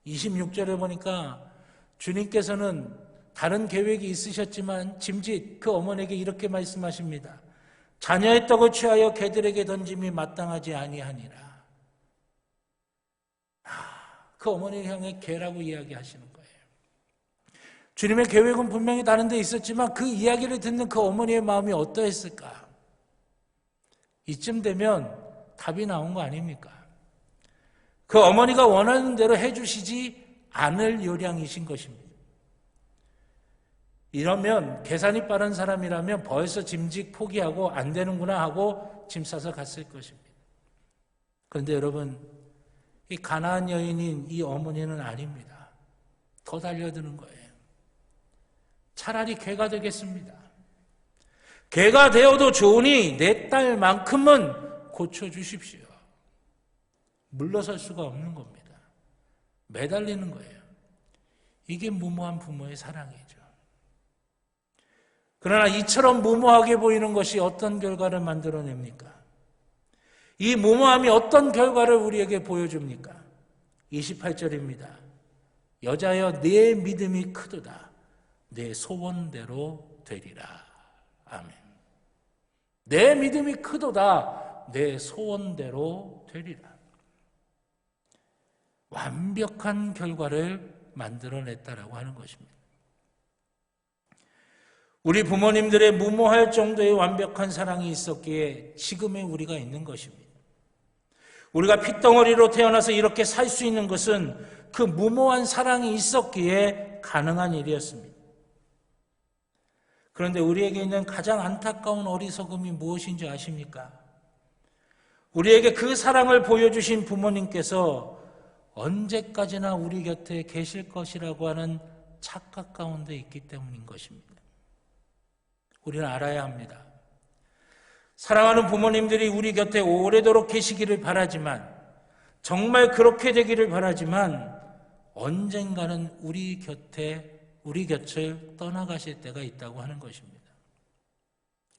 26절에 보니까 주님께서는 다른 계획이 있으셨지만 짐짓 그 어머니에게 이렇게 말씀하십니다. 자녀의 떡을 취하여 개들에게 던짐이 마땅하지 아니하니라. 그 어머니를 향해 개라고 이야기하시는 거예요. 주님의 계획은 분명히 다른 데 있었지만 그 이야기를 듣는 그 어머니의 마음이 어떠했을까? 이쯤 되면 답이 나온 거 아닙니까? 그 어머니가 원하는 대로 해주시지 않을 요량이신 것입니다. 이러면 계산이 빠른 사람이라면 벌써 짐짓 포기하고 안 되는구나 하고 짐 싸서 갔을 것입니다. 그런데 여러분, 이 가나안 여인인 이 어머니는 아닙니다. 더 달려드는 거예요. 차라리 개가 되겠습니다. 개가 되어도 좋으니 내 딸만큼은 고쳐주십시오. 물러설 수가 없는 겁니다. 매달리는 거예요. 이게 무모한 부모의 사랑이죠. 그러나 이처럼 무모하게 보이는 것이 어떤 결과를 만들어냅니까? 이 무모함이 어떤 결과를 우리에게 보여줍니까? 28절입니다. 여자여 내 믿음이 크도다. 내 소원대로 되리라. 아멘. 내 믿음이 크도다. 내 소원대로 되리라. 완벽한 결과를 만들어냈다라고 하는 것입니다. 우리 부모님들의 무모할 정도의 완벽한 사랑이 있었기에 지금의 우리가 있는 것입니다. 우리가 핏덩어리로 태어나서 이렇게 살 수 있는 것은 그 무모한 사랑이 있었기에 가능한 일이었습니다. 그런데 우리에게 있는 가장 안타까운 어리석음이 무엇인지 아십니까? 우리에게 그 사랑을 보여주신 부모님께서 언제까지나 우리 곁에 계실 것이라고 하는 착각 가운데 있기 때문인 것입니다. 우리는 알아야 합니다. 사랑하는 부모님들이 우리 곁에 오래도록 계시기를 바라지만, 정말 그렇게 되기를 바라지만 언젠가는 우리 곁을 떠나가실 때가 있다고 하는 것입니다.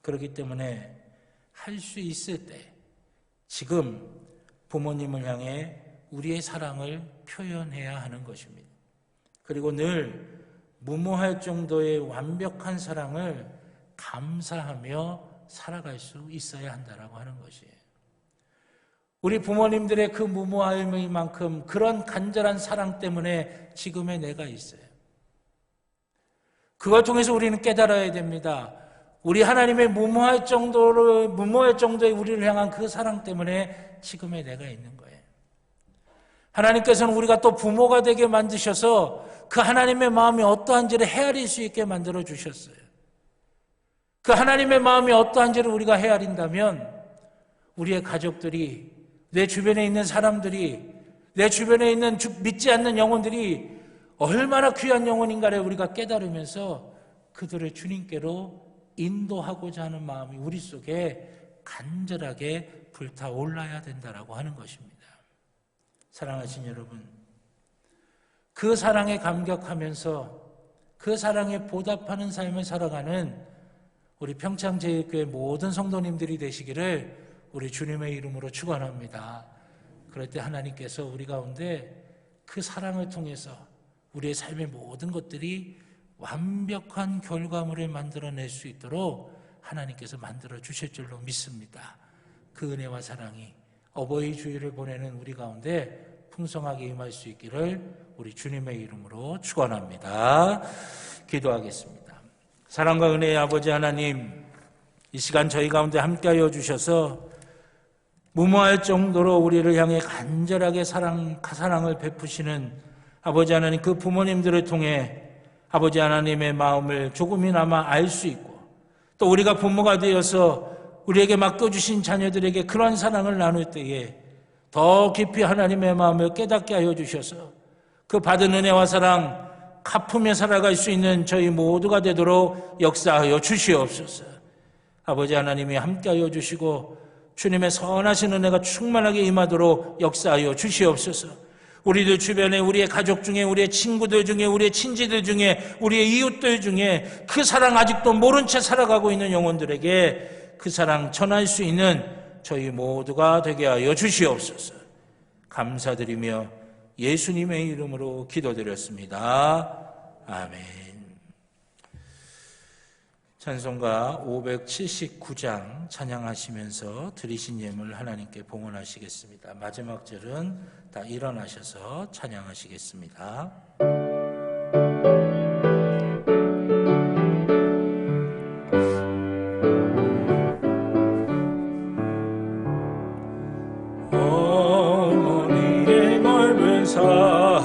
그렇기 때문에 할 수 있을 때 지금 부모님을 향해 우리의 사랑을 표현해야 하는 것입니다. 그리고 늘 무모할 정도의 완벽한 사랑을 감사하며 살아갈 수 있어야 한다라고 하는 것이에요. 우리 부모님들의 그 무모함의 만큼 그런 간절한 사랑 때문에 지금의 내가 있어요. 그걸 통해서 우리는 깨달아야 됩니다. 우리 하나님의 무모할 정도의 우리를 향한 그 사랑 때문에 지금의 내가 있는 거예요. 하나님께서는 우리가 또 부모가 되게 만드셔서 그 하나님의 마음이 어떠한지를 헤아릴 수 있게 만들어 주셨어요. 그 하나님의 마음이 어떠한지를 우리가 헤아린다면 우리의 가족들이, 내 주변에 있는 사람들이, 내 주변에 있는 믿지 않는 영혼들이 얼마나 귀한 영혼인가를 우리가 깨달으면서 그들을 주님께로 인도하고자 하는 마음이 우리 속에 간절하게 불타올라야 된다라고 하는 것입니다. 사랑하신 여러분, 그 사랑에 감격하면서 그 사랑에 보답하는 삶을 살아가는 우리 평창제일교회 모든 성도님들이 되시기를 우리 주님의 이름으로 축원합니다. 그럴 때 하나님께서 우리 가운데 그 사랑을 통해서 우리의 삶의 모든 것들이 완벽한 결과물을 만들어낼 수 있도록 하나님께서 만들어 주실 줄로 믿습니다. 그 은혜와 사랑이 어버이 주일을 보내는 우리 가운데 풍성하게 임할 수 있기를 우리 주님의 이름으로 축원합니다. 기도하겠습니다. 사랑과 은혜의 아버지 하나님, 이 시간 저희 가운데 함께하여 주셔서 무모할 정도로 우리를 향해 간절하게 사랑을 베푸시는 아버지 하나님, 그 부모님들을 통해 아버지 하나님의 마음을 조금이나마 알 수 있고, 또 우리가 부모가 되어서 우리에게 맡겨주신 자녀들에게 그러한 사랑을 나눌 때에 더 깊이 하나님의 마음을 깨닫게 하여 주셔서 그 받은 은혜와 사랑 갚으며 살아갈 수 있는 저희 모두가 되도록 역사하여 주시옵소서. 아버지 하나님이 함께하여 주시고 주님의 선하신 은혜가 충만하게 임하도록 역사하여 주시옵소서. 우리들 주변에, 우리의 가족 중에, 우리의 친구들 중에, 우리의 친지들 중에, 우리의 이웃들 중에 그 사랑 아직도 모른 채 살아가고 있는 영혼들에게 그 사랑 전할 수 있는 저희 모두가 되게 하여 주시옵소서. 감사드리며 예수님의 이름으로 기도드렸습니다. 아멘. 찬송가 579장 찬양하시면서 드리신 예물 하나님께 봉헌하시겠습니다. 마지막 절은 다 일어나셔서 찬양하시겠습니다. 어머니의 넓은 사랑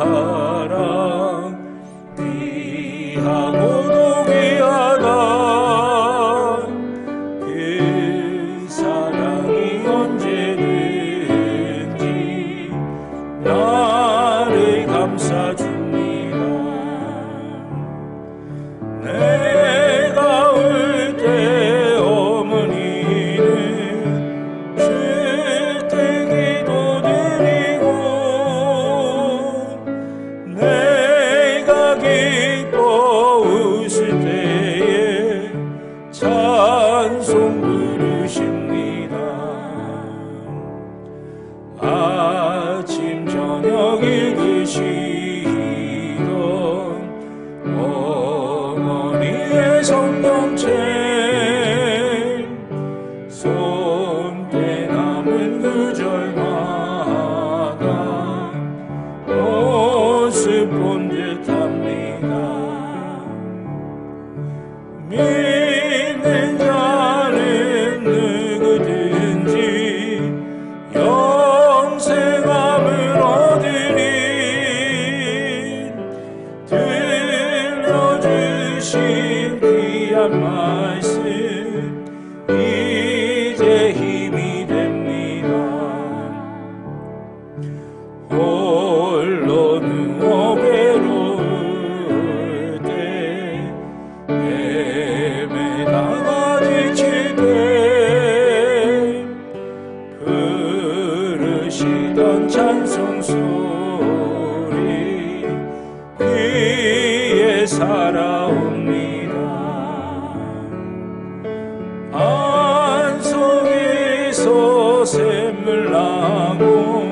귀하고도 귀하다. 그 사랑이 언제든지 나를 감싸줍니다. 내가 울 때 어머니는 주께 기도드리고, 내가 기뻐 웃을 때에 찬송 부르십니다. 아침 저녁 읽으시던 어머니의 성경책, 손때 남은 구절마다 모습 본 듯합니다. 믿는 자는 누구든지 영생함을 얻으리. 들려주신 귀한 말씀 이제 힘이 됩니다. 홀로 누워 괴로울 때 헤매다가 지칠 때 부르시던 찬송 소리 귀에 살아옵니다. 안 속에서 샘물 나고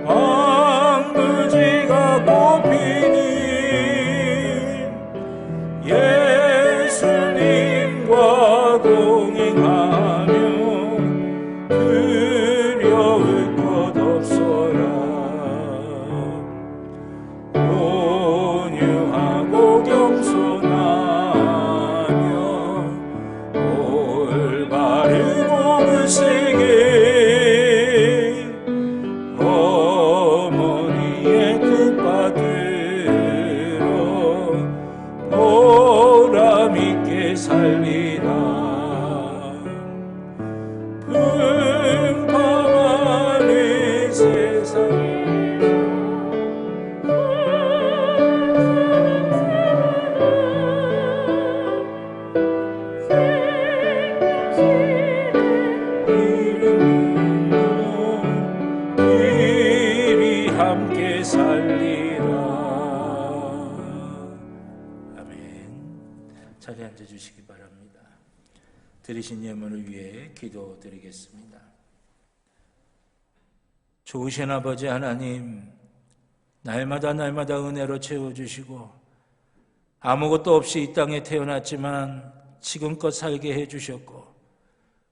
방부지가 꽃피니 예수님과 동행하며 두려울 것 없어라. 온유하고 겸손하며 올바른 몸을 세게 어머니의 뜻받들어 보람있게 살리라. 풍파하는 세상에 이리 함께 살리라. 아멘. 자리에 앉아주시기 바랍니다. 드리신 예물을 위해 기도드리겠습니다. 좋으신 아버지 하나님, 날마다 은혜로 채워주시고 아무것도 없이 이 땅에 태어났지만 지금껏 살게 해주셨고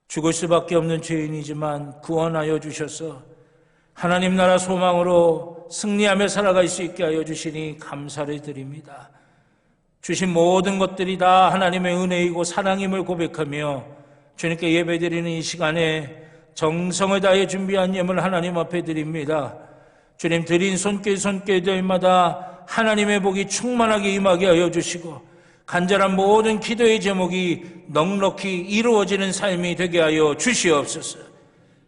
죽을 수밖에 없는 죄인이지만 구원하여 주셔서 하나님 나라 소망으로 승리하며 살아갈 수 있게 하여 주시니 감사를 드립니다. 주신 모든 것들이 다 하나님의 은혜이고 사랑임을 고백하며 주님께 예배드리는 이 시간에 정성을 다해 준비한 예물 하나님 앞에 드립니다. 주님 드린 손길들마다 하나님의 복이 충만하게 임하게 하여 주시고 간절한 모든 기도의 제목이 넉넉히 이루어지는 삶이 되게 하여 주시옵소서.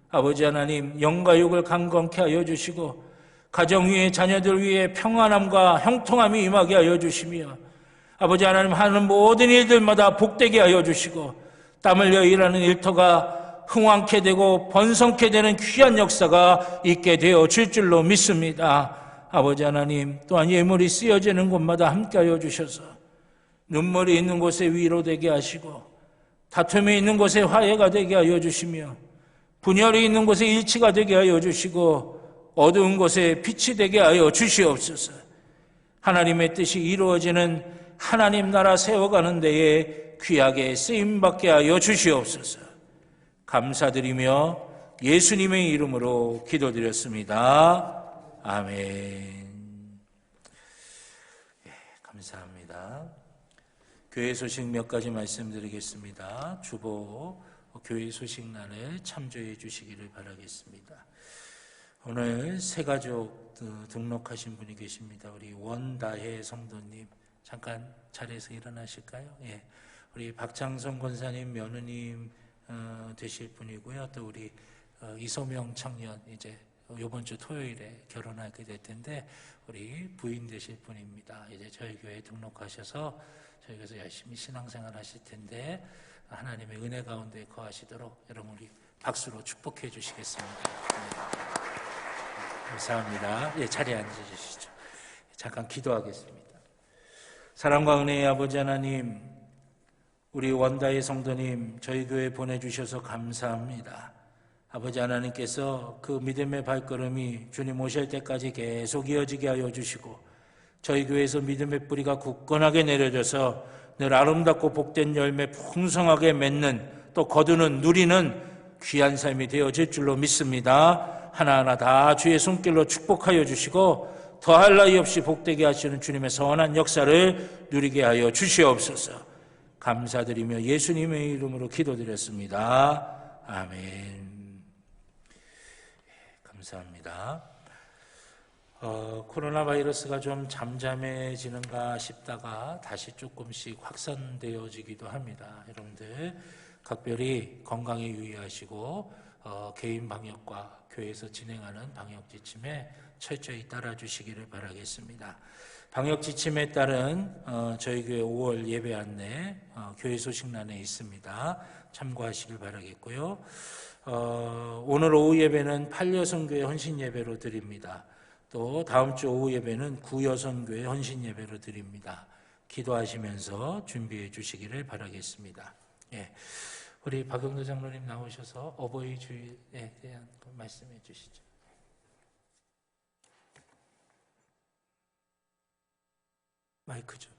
아버지 하나님, 영과 육을 강건케 하여 주시고 가정 위에 자녀들 위에 평안함과 형통함이 임하게 하여 주시며 아버지 하나님 하는 모든 일들마다 복되게 하여 주시고 땀 흘려 일하는 일터가 흥왕케 되고 번성케 되는 귀한 역사가 있게 되어 줄 줄로 믿습니다. 아버지 하나님, 또한 예물이 쓰여지는 곳마다 함께 하여 주셔서 눈물이 있는 곳에 위로되게 하시고 다툼이 있는 곳에 화해가 되게 하여 주시며 분열이 있는 곳에 일치가 되게 하여 주시고 어두운 곳에 빛이 되게 하여 주시옵소서. 하나님의 뜻이 이루어지는 하나님 나라 세워가는 데에 귀하게 쓰임받게 하여 주시옵소서. 감사드리며 예수님의 이름으로 기도드렸습니다. 아멘. 감사합니다. 교회 소식 몇 가지 말씀드리겠습니다. 주보 교회 소식란에 참조해 주시기를 바라겠습니다. 오늘 새가족 등록하신 분이 계십니다. 우리 원다혜 성도님, 잠깐 자리에서 일어나실까요? 예. 우리 박창선 권사님 며느님 되실 분이고요. 또 우리 이소명 청년, 이제 이번 주 토요일에 결혼하게 될 텐데 우리 부인 되실 분입니다. 이제 저희 교회에 등록하셔서 저희에서 열심히 신앙생활 하실 텐데 하나님의 은혜 가운데 거하시도록 여러분 우리 박수로 축복해 주시겠습니다. 네. 감사합니다. 예, 자리에 앉으시죠. 잠깐 기도하겠습니다. 사랑과 은혜의 아버지 하나님, 우리 원다의 성도님 저희 교회에 보내주셔서 감사합니다. 아버지 하나님께서 그 믿음의 발걸음이 주님 오실 때까지 계속 이어지게 하여 주시고 저희 교회에서 믿음의 뿌리가 굳건하게 내려져서 늘 아름답고 복된 열매 풍성하게 맺는 또 거두는 누리는 귀한 삶이 되어질 줄로 믿습니다. 하나하나 다 주의 손길로 축복하여 주시고 더할 나위 없이 복되게 하시는 주님의 선한 역사를 누리게 하여 주시옵소서. 감사드리며 예수님의 이름으로 기도드렸습니다. 아멘. 감사합니다. 코로나 바이러스가 좀 잠잠해지는가 싶다가 다시 조금씩 확산되어지기도 합니다. 여러분들 각별히 건강에 유의하시고 개인 방역과 교회에서 진행하는 방역 지침에 철저히 따라주시기를 바라겠습니다. 방역 지침에 따른 저희 교회 5월 예배 안내 교회 소식란에 있습니다. 참고하시길 바라겠고요. 오늘 오후 예배는 8여성교회 헌신 예배로 드립니다. 또 다음 주 오후 예배는 9여성교회 헌신 예배로 드립니다. 기도하시면서 준비해 주시기를 바라겠습니다. 예, 우리 박영도 장로님 나오셔서 어버이 주일에 대한 말씀해 주시죠. 마이크 좀.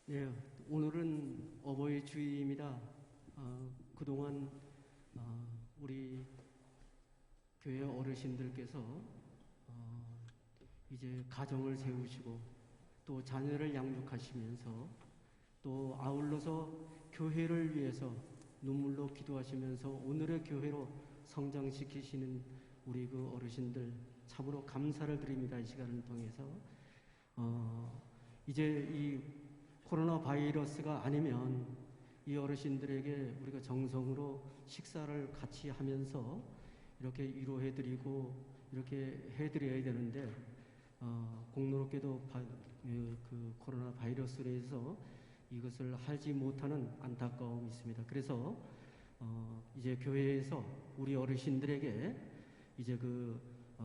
네, 오늘은 어버이 주일입니다. 그동안 우리 교회 어르신들께서 이제 가정을 세우시고 또 자녀를 양육하시면서 또 아울러서 교회를 위해서 눈물로 기도하시면서 오늘의 교회로 성장시키시는 우리 그 어르신들 참으로 감사를 드립니다. 이 시간을 통해서 이제 이 코로나 바이러스가 아니면 이 어르신들에게 우리가 정성으로 식사를 같이 하면서 이렇게 위로해드리고 이렇게 해드려야 되는데 공교롭게도 그 코로나 바이러스로 해서 이것을 하지 못하는 안타까움이 있습니다. 그래서 이제 교회에서 우리 어르신들에게 이제 그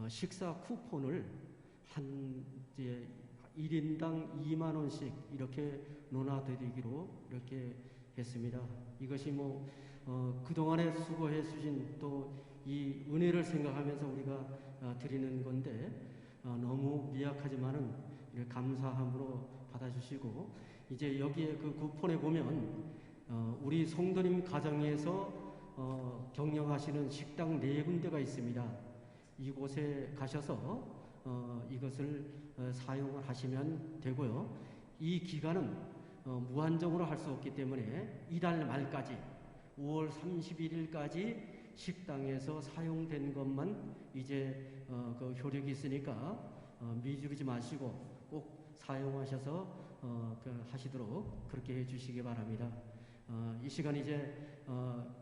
식사 쿠폰을 이제 1인당 2만 원씩 이렇게 논하드리기로 이렇게 했습니다. 이것이 그동안에 수고해 주신 또 이 은혜를 생각하면서 우리가 드리는 건데 너무 미약하지만은 감사함으로 받아주시고 이제 여기에 그 쿠폰에 보면 우리 성도님 가정에서 경영하시는 식당 4군데가 있습니다. 이곳에 가셔서 이것을 사용을 하시면 되고요. 이 기간은 무한정으로 할 수 없기 때문에 이달 말까지 5월 31일까지 식당에서 사용된 것만 이제 그 효력이 있으니까 미루지 마시고 꼭 사용하셔서 하시도록 그렇게 해주시기 바랍니다. 이 시간 이제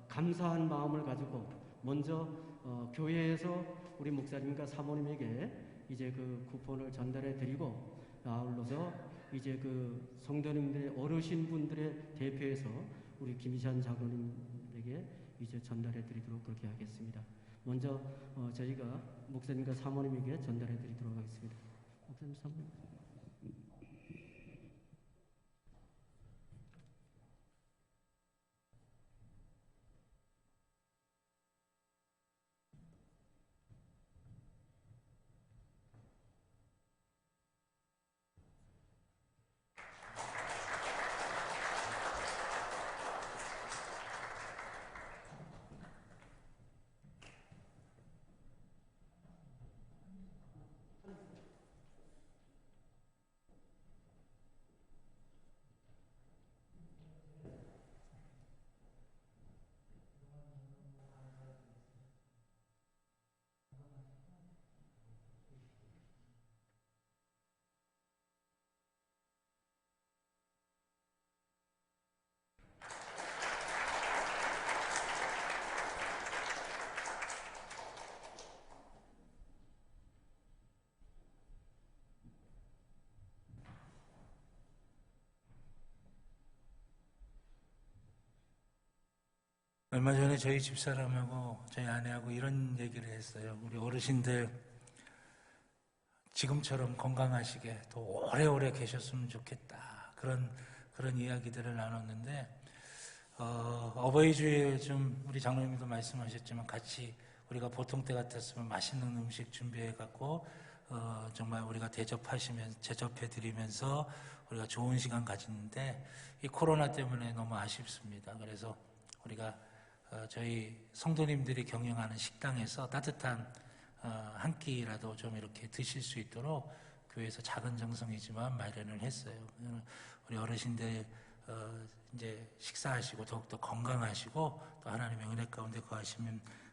감사한 마음을 가지고 먼저 교회에서 우리 목사님과 사모님에게 이제 그 쿠폰을 전달해 드리고 아울러서 이제 그 성도님들의 어르신분들의 대표해서 우리 김희찬 장로님에게 이제 전달해 드리도록 그렇게 하겠습니다. 먼저 저희가 목사님과 사모님에게 전달해 드리도록 하겠습니다. 목사님, 사모님. 얼마 전에 저희 집사람하고 저희 아내하고 이런 얘기를 했어요. 우리 어르신들 지금처럼 건강하시게 더 오래오래 계셨으면 좋겠다. 그런 이야기들을 나눴는데 어버이 주일 좀 우리 장로님도 말씀하셨지만 같이 우리가 보통 때 같았으면 맛있는 음식 준비해 갖고 정말 우리가 대접해 드리면서 우리가 좋은 시간 가지는데 이 코로나 때문에 너무 아쉽습니다. 그래서 우리가 저희 성도님들이 경영하는 식당에서 따뜻한 한 끼라도 좀 이렇게 드실 수 있도록 교회에서 작은 정성이지만 마련을 했어요. 우리 어르신들 이제 식사하시고 더욱더 건강하시고 또 하나님의 은혜 가운데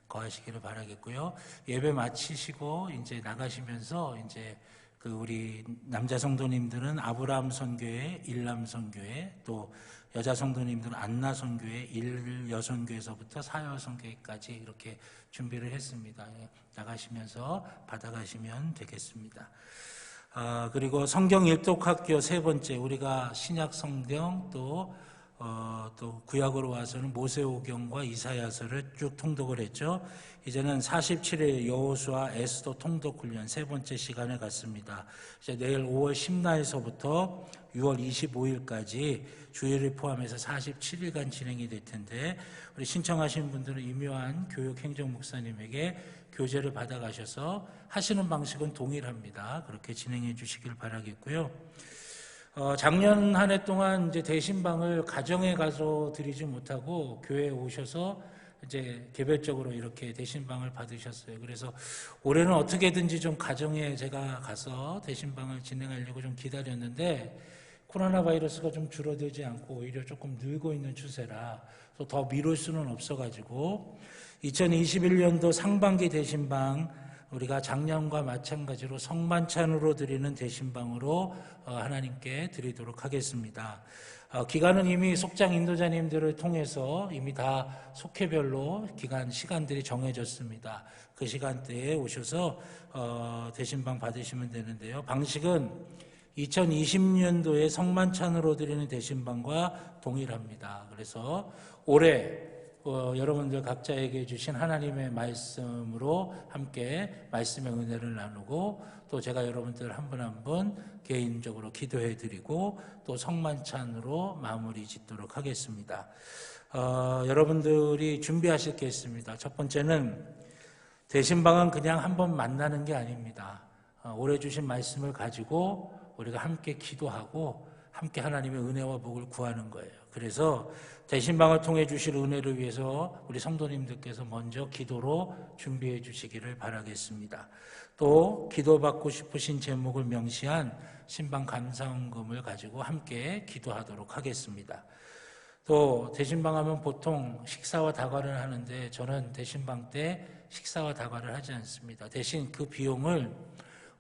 거하시기를 바라겠고요. 예배 마치시고 이제 나가시면서 이제 그 우리 남자 성도님들은 아브라함 선교회, 일남 선교회, 또 여자 성도님들은 안나 선교회, 일여선교회에서부터 사여선교회까지 이렇게 준비를 했습니다. 나가시면서 받아가시면 되겠습니다. 그리고 성경 일독학교 3번째, 우리가 신약 성경 또 구약으로 와서는 모세오경과 이사야서를 쭉 통독을 했죠. 이제는 47일 여호수아 에스더 통독 훈련 3번째 시간에 갔습니다. 이제 내일 5월 10날서부터 6월 25일까지 주일을 포함해서 47일간 진행이 될 텐데 우리 신청하신 분들은 임요한 교육행정 목사님에게 교제를 받아가셔서 하시는 방식은 동일합니다. 그렇게 진행해 주시길 바라겠고요. 작년 한 해 동안 이제 대신방을 가정에 가서 드리지 못하고 교회에 오셔서 이제 개별적으로 이렇게 대신방을 받으셨어요. 그래서 올해는 어떻게든지 좀 가정에 제가 가서 대신방을 진행하려고 좀 기다렸는데 코로나 바이러스가 좀 줄어들지 않고 오히려 조금 늘고 있는 추세라 더 미룰 수는 없어가지고 2021년도 상반기 대신방 우리가 작년과 마찬가지로 성만찬으로 드리는 대신방으로 하나님께 드리도록 하겠습니다. 기간은 이미 속장 인도자님들을 통해서 이미 다 속회별로 기간 시간들이 정해졌습니다. 그 시간대에 오셔서 대신방 받으시면 되는데요. 방식은 2020년도에 성만찬으로 드리는 대신방과 동일합니다. 그래서 올해 여러분들 각자에게 주신 하나님의 말씀으로 함께 말씀의 은혜를 나누고 또 제가 여러분들 한 분 한 분 개인적으로 기도해 드리고 또 성만찬으로 마무리 짓도록 하겠습니다. 여러분들이 준비하실 게 있습니다. 첫 번째는 대신방은 그냥 한번 만나는 게 아닙니다. 올해 주신 말씀을 가지고 우리가 함께 기도하고 함께 하나님의 은혜와 복을 구하는 거예요. 그래서 대신방을 통해 주실 은혜를 위해서 우리 성도님들께서 먼저 기도로 준비해 주시기를 바라겠습니다. 또 기도받고 싶으신 제목을 명시한 신방 감사헌금을 가지고 함께 기도하도록 하겠습니다. 또 대신방 하면 보통 식사와 다과를 하는데 저는 대신방 때 식사와 다과를 하지 않습니다. 대신 그 비용을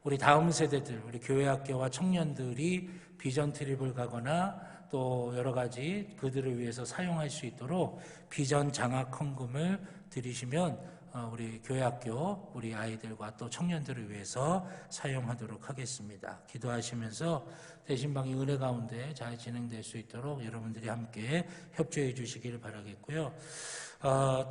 우리 다음 세대들, 우리 교회학교와 청년들이 비전 트립을 가거나 또 여러 가지 그들을 위해서 사용할 수 있도록 비전 장학 헌금을 드리시면 우리 교회학교, 우리 아이들과 또 청년들을 위해서 사용하도록 하겠습니다. 기도하시면서 대신방이 은혜 가운데 잘 진행될 수 있도록 여러분들이 함께 협조해 주시기를 바라겠고요.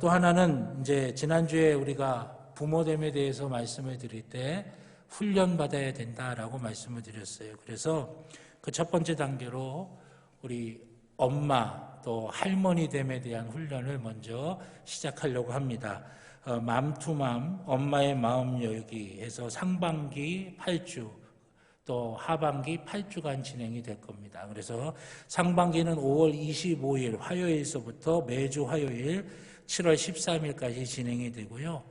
또 하나는 이제 지난주에 우리가 부모됨에 대해서 말씀을 드릴 때 훈련받아야 된다라고 말씀을 드렸어요. 그래서 그 첫 번째 단계로 우리 엄마 또 할머니됨에 대한 훈련을 먼저 시작하려고 합니다. 맘투맘 엄마의 마음 열기 해서 상반기 8주 또 하반기 8주간 진행이 될 겁니다. 그래서 상반기는 5월 25일 화요일서부터 매주 화요일 7월 13일까지 진행이 되고요.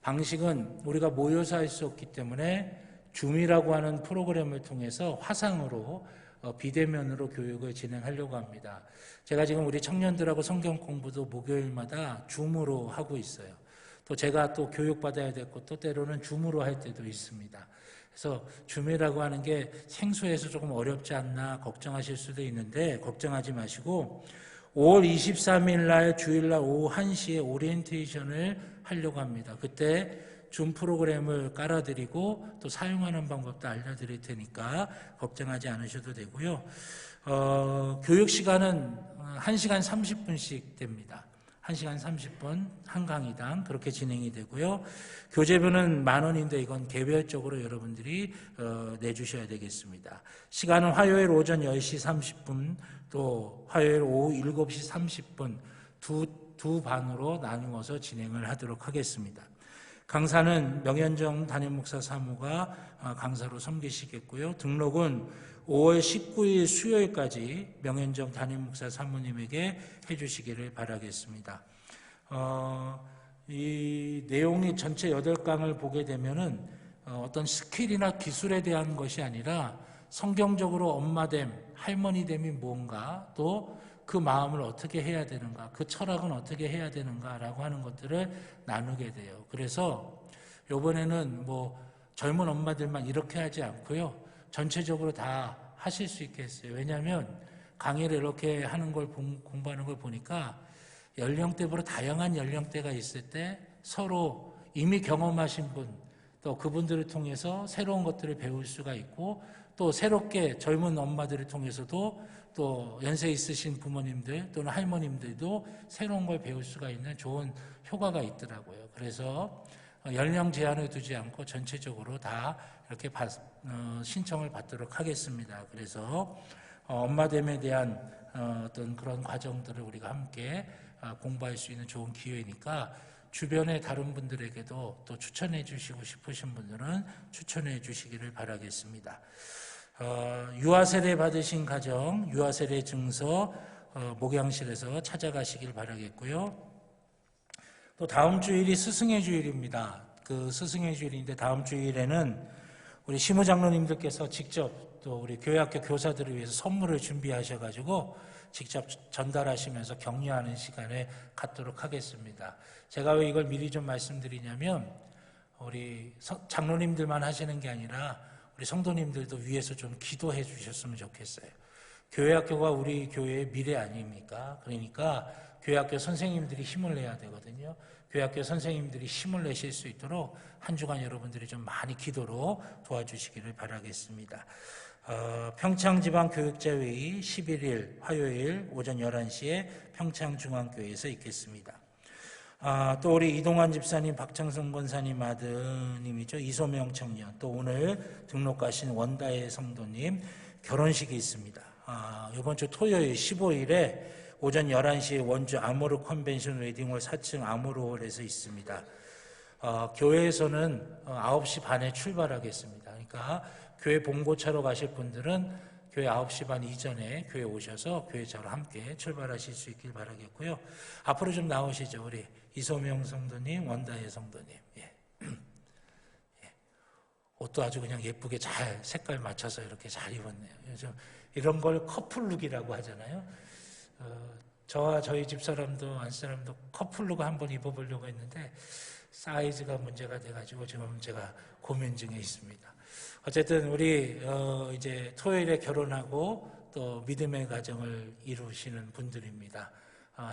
방식은 우리가 모여서 할 수 없기 때문에 줌이라고 하는 프로그램을 통해서 화상으로 비대면으로 교육을 진행하려고 합니다. 제가 지금 우리 청년들하고 성경 공부도 목요일마다 줌으로 하고 있어요. 또 제가 또 교육받아야 될 것도 때로는 줌으로 할 때도 있습니다. 그래서 줌이라고 하는 게 생소해서 조금 어렵지 않나 걱정하실 수도 있는데 걱정하지 마시고 5월 23일 날 주일날 오후 1시에 오리엔테이션을 하려고 합니다. 그때 줌 프로그램을 깔아드리고 또 사용하는 방법도 알려드릴 테니까 걱정하지 않으셔도 되고요. 교육 시간은 1시간 30분씩 됩니다. 1시간 30분 한 강의당 그렇게 진행이 되고요. 교재비는 10,000원인데 이건 개별적으로 여러분들이 내주셔야 되겠습니다. 시간은 화요일 오전 10시 30분 또 화요일 오후 7시 30분 두 반으로 나누어서 진행을 하도록 하겠습니다. 강사는 명현정 담임목사 사무가 강사로 섬기시겠고요. 등록은 5월 19일 수요일까지 명현정 담임목사 사무님에게 해주시기를 바라겠습니다. 이 내용이 전체 8강을 보게 되면은 어떤 스킬이나 기술에 대한 것이 아니라 성경적으로 엄마됨, 할머니됨이 뭔가 또 그 마음을 어떻게 해야 되는가, 그 철학은 어떻게 해야 되는가라고 하는 것들을 나누게 돼요. 그래서 이번에는 뭐 젊은 엄마들만 이렇게 하지 않고요. 전체적으로 다 하실 수 있겠어요. 왜냐하면 강의를 이렇게 하는 걸 공부하는 걸 보니까 연령대별로 다양한 연령대가 있을 때 서로 이미 경험하신 분, 또 그분들을 통해서 새로운 것들을 배울 수가 있고 또 새롭게 젊은 엄마들을 통해서도 또 연세 있으신 부모님들 또는 할머님들도 새로운 걸 배울 수가 있는 좋은 효과가 있더라고요. 그래서 연령 제한을 두지 않고 전체적으로 다 이렇게 신청을 받도록 하겠습니다. 그래서 엄마됨에 대한 어떤 그런 과정들을 우리가 함께 공부할 수 있는 좋은 기회니까 주변의 다른 분들에게도 또 추천해 주시고 싶으신 분들은 추천해 주시기를 바라겠습니다. 유아세례 받으신 가정, 유아세례 증서 목양실에서 찾아가시길 바라겠고요. 또 다음 주일이 스승의 주일입니다. 그 스승의 주일인데 다음 주일에는 우리 시무장로님들께서 직접 또 우리 교회학교 교사들을 위해서 선물을 준비하셔가지고 직접 전달하시면서 격려하는 시간을 갖도록 하겠습니다. 제가 왜 이걸 미리 좀 말씀드리냐면 우리 장로님들만 하시는 게 아니라 우리 성도님들도 위에서 좀 기도해 주셨으면 좋겠어요. 교회학교가 우리 교회의 미래 아닙니까? 그러니까 교회학교 선생님들이 힘을 내야 되거든요. 교회학교 선생님들이 힘을 내실 수 있도록 한 주간 여러분들이 좀 많이 기도로 도와주시기를 바라겠습니다. 평창지방교육자회의 11일 화요일 오전 11시에 평창중앙교회에서 있겠습니다. 또 우리 이동환 집사님, 박창성 권사님 아드님이죠. 이소명 청년, 또 오늘 등록 가신 원다혜 성도님 결혼식이 있습니다. 이번 주 토요일 15일에 오전 11시에 원주 아모르 컨벤션 웨딩홀 4층 아모르홀에서 있습니다. 교회에서는 9시 반에 출발하겠습니다. 그러니까 교회 봉고차로 가실 분들은 교회 9시 반 이전에 교회 오셔서 교회 저와 함께 출발하실 수 있길 바라겠고요. 앞으로 좀 나오시죠. 우리 이소명 성도님, 원다혜 성도님. 예. 옷도 아주 그냥 예쁘게 잘 색깔 맞춰서 이렇게 잘 입었네요. 요즘 이런 걸 커플룩이라고 하잖아요. 저와 저희 집사람도 안사람도 커플룩 한번 입어보려고 했는데 사이즈가 문제가 돼가지고 지금 제가 고민 중에 있습니다. 어쨌든 우리 이제 토요일에 결혼하고 또 믿음의 가정을 이루시는 분들입니다.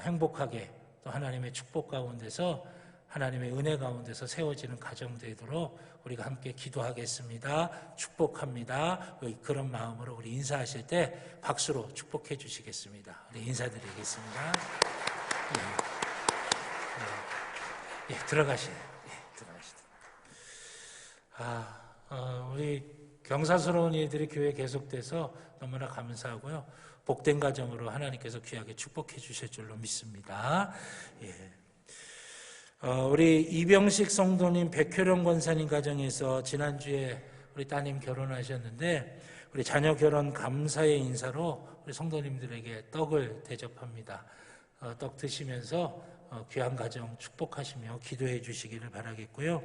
행복하게 또 하나님의 축복 가운데서 하나님의 은혜 가운데서 세워지는 가정 되도록 우리가 함께 기도하겠습니다. 축복합니다. 그런 마음으로 우리 인사하실 때 박수로 축복해 주시겠습니다. 우리 인사드리겠습니다. 들어가시죠. 우리 경사스러운 일들이 교회에 계속돼서 너무나 감사하고요. 복된 가정으로 하나님께서 귀하게 축복해 주실 줄로 믿습니다. 우리 이병식 성도님, 백효령 권사님 가정에서 지난주에 우리 따님 결혼하셨는데 우리 자녀 결혼 감사의 인사로 우리 성도님들에게 떡을 대접합니다. 떡 드시면서 귀한 가정 축복하시며 기도해 주시기를 바라겠고요.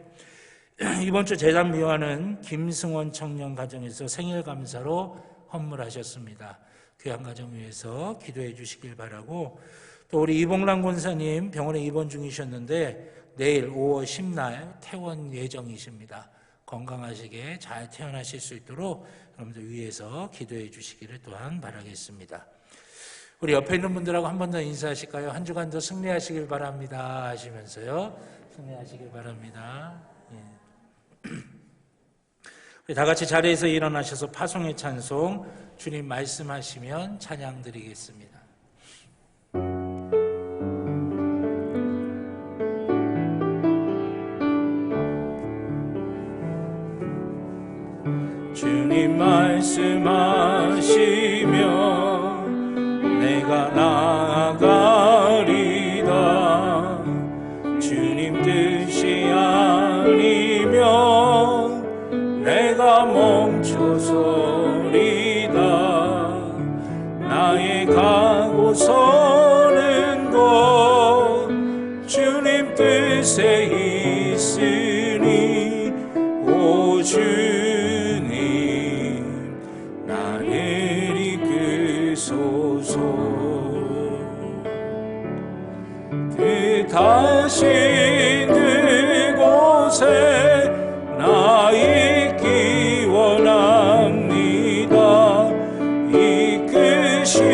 이번 주 제단미화는 김승원 청년 가정에서 생일 감사로 헌물하셨습니다. 귀한 가정 위해서 기도해 주시길 바라고, 또 우리 이봉란 권사님 병원에 입원 중이셨는데 내일 5월 10날 퇴원 예정이십니다. 건강하시게 잘 퇴원하실 수 있도록 여러분들 위해서 기도해 주시기를 또한 바라겠습니다. 우리 옆에 있는 분들하고 한 번 더 인사하실까요? 한 주간도 승리하시길 바랍니다 하시면서요. 승리하시길 바랍니다. 우리 다 같이 자리에서 일어나셔서 파송의 찬송 주님 말씀하시면 찬양 드리겠습니다. 주님 말씀하시면 내가 나아가리다. 주님 뜻이 아니면 내가 멈춰서리다. 나의 가고 서는 곳 주님 뜻에 있으니 오 주님 나를 이끄소서. 뜻하신 그곳에 나 있기 원합니다. 이끄시는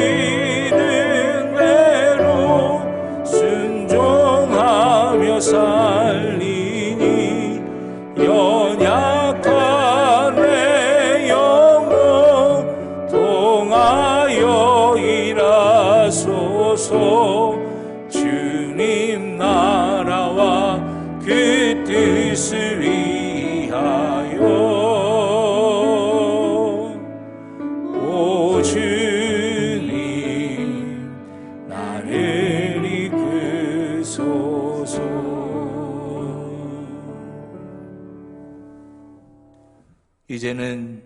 대로 순종하며 살리니 연약한 내 영혼 통하여 일하소서. 주님 나라와 그 뜻을 위하여 오 주님 나를 이끄소서. 이제는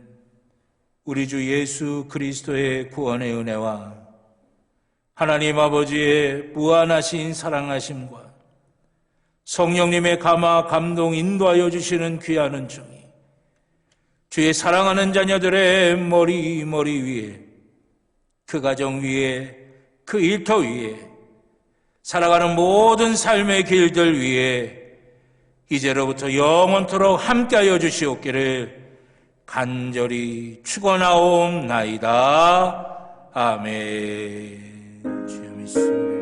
우리 주 예수 그리스도의 구원의 은혜와 하나님 아버지의 무한하신 사랑하심과 성령님의 감화 감동 인도하여 주시는 귀한 은총이 주의 사랑하는 자녀들의 머리 위에, 그 가정 위에, 그 일터 위에, 살아가는 모든 삶의 길들 위에 이제로부터 영원토록 함께하여 주시옵기를 간절히 축원하옵나이다. 아멘. 주여 믿습니다.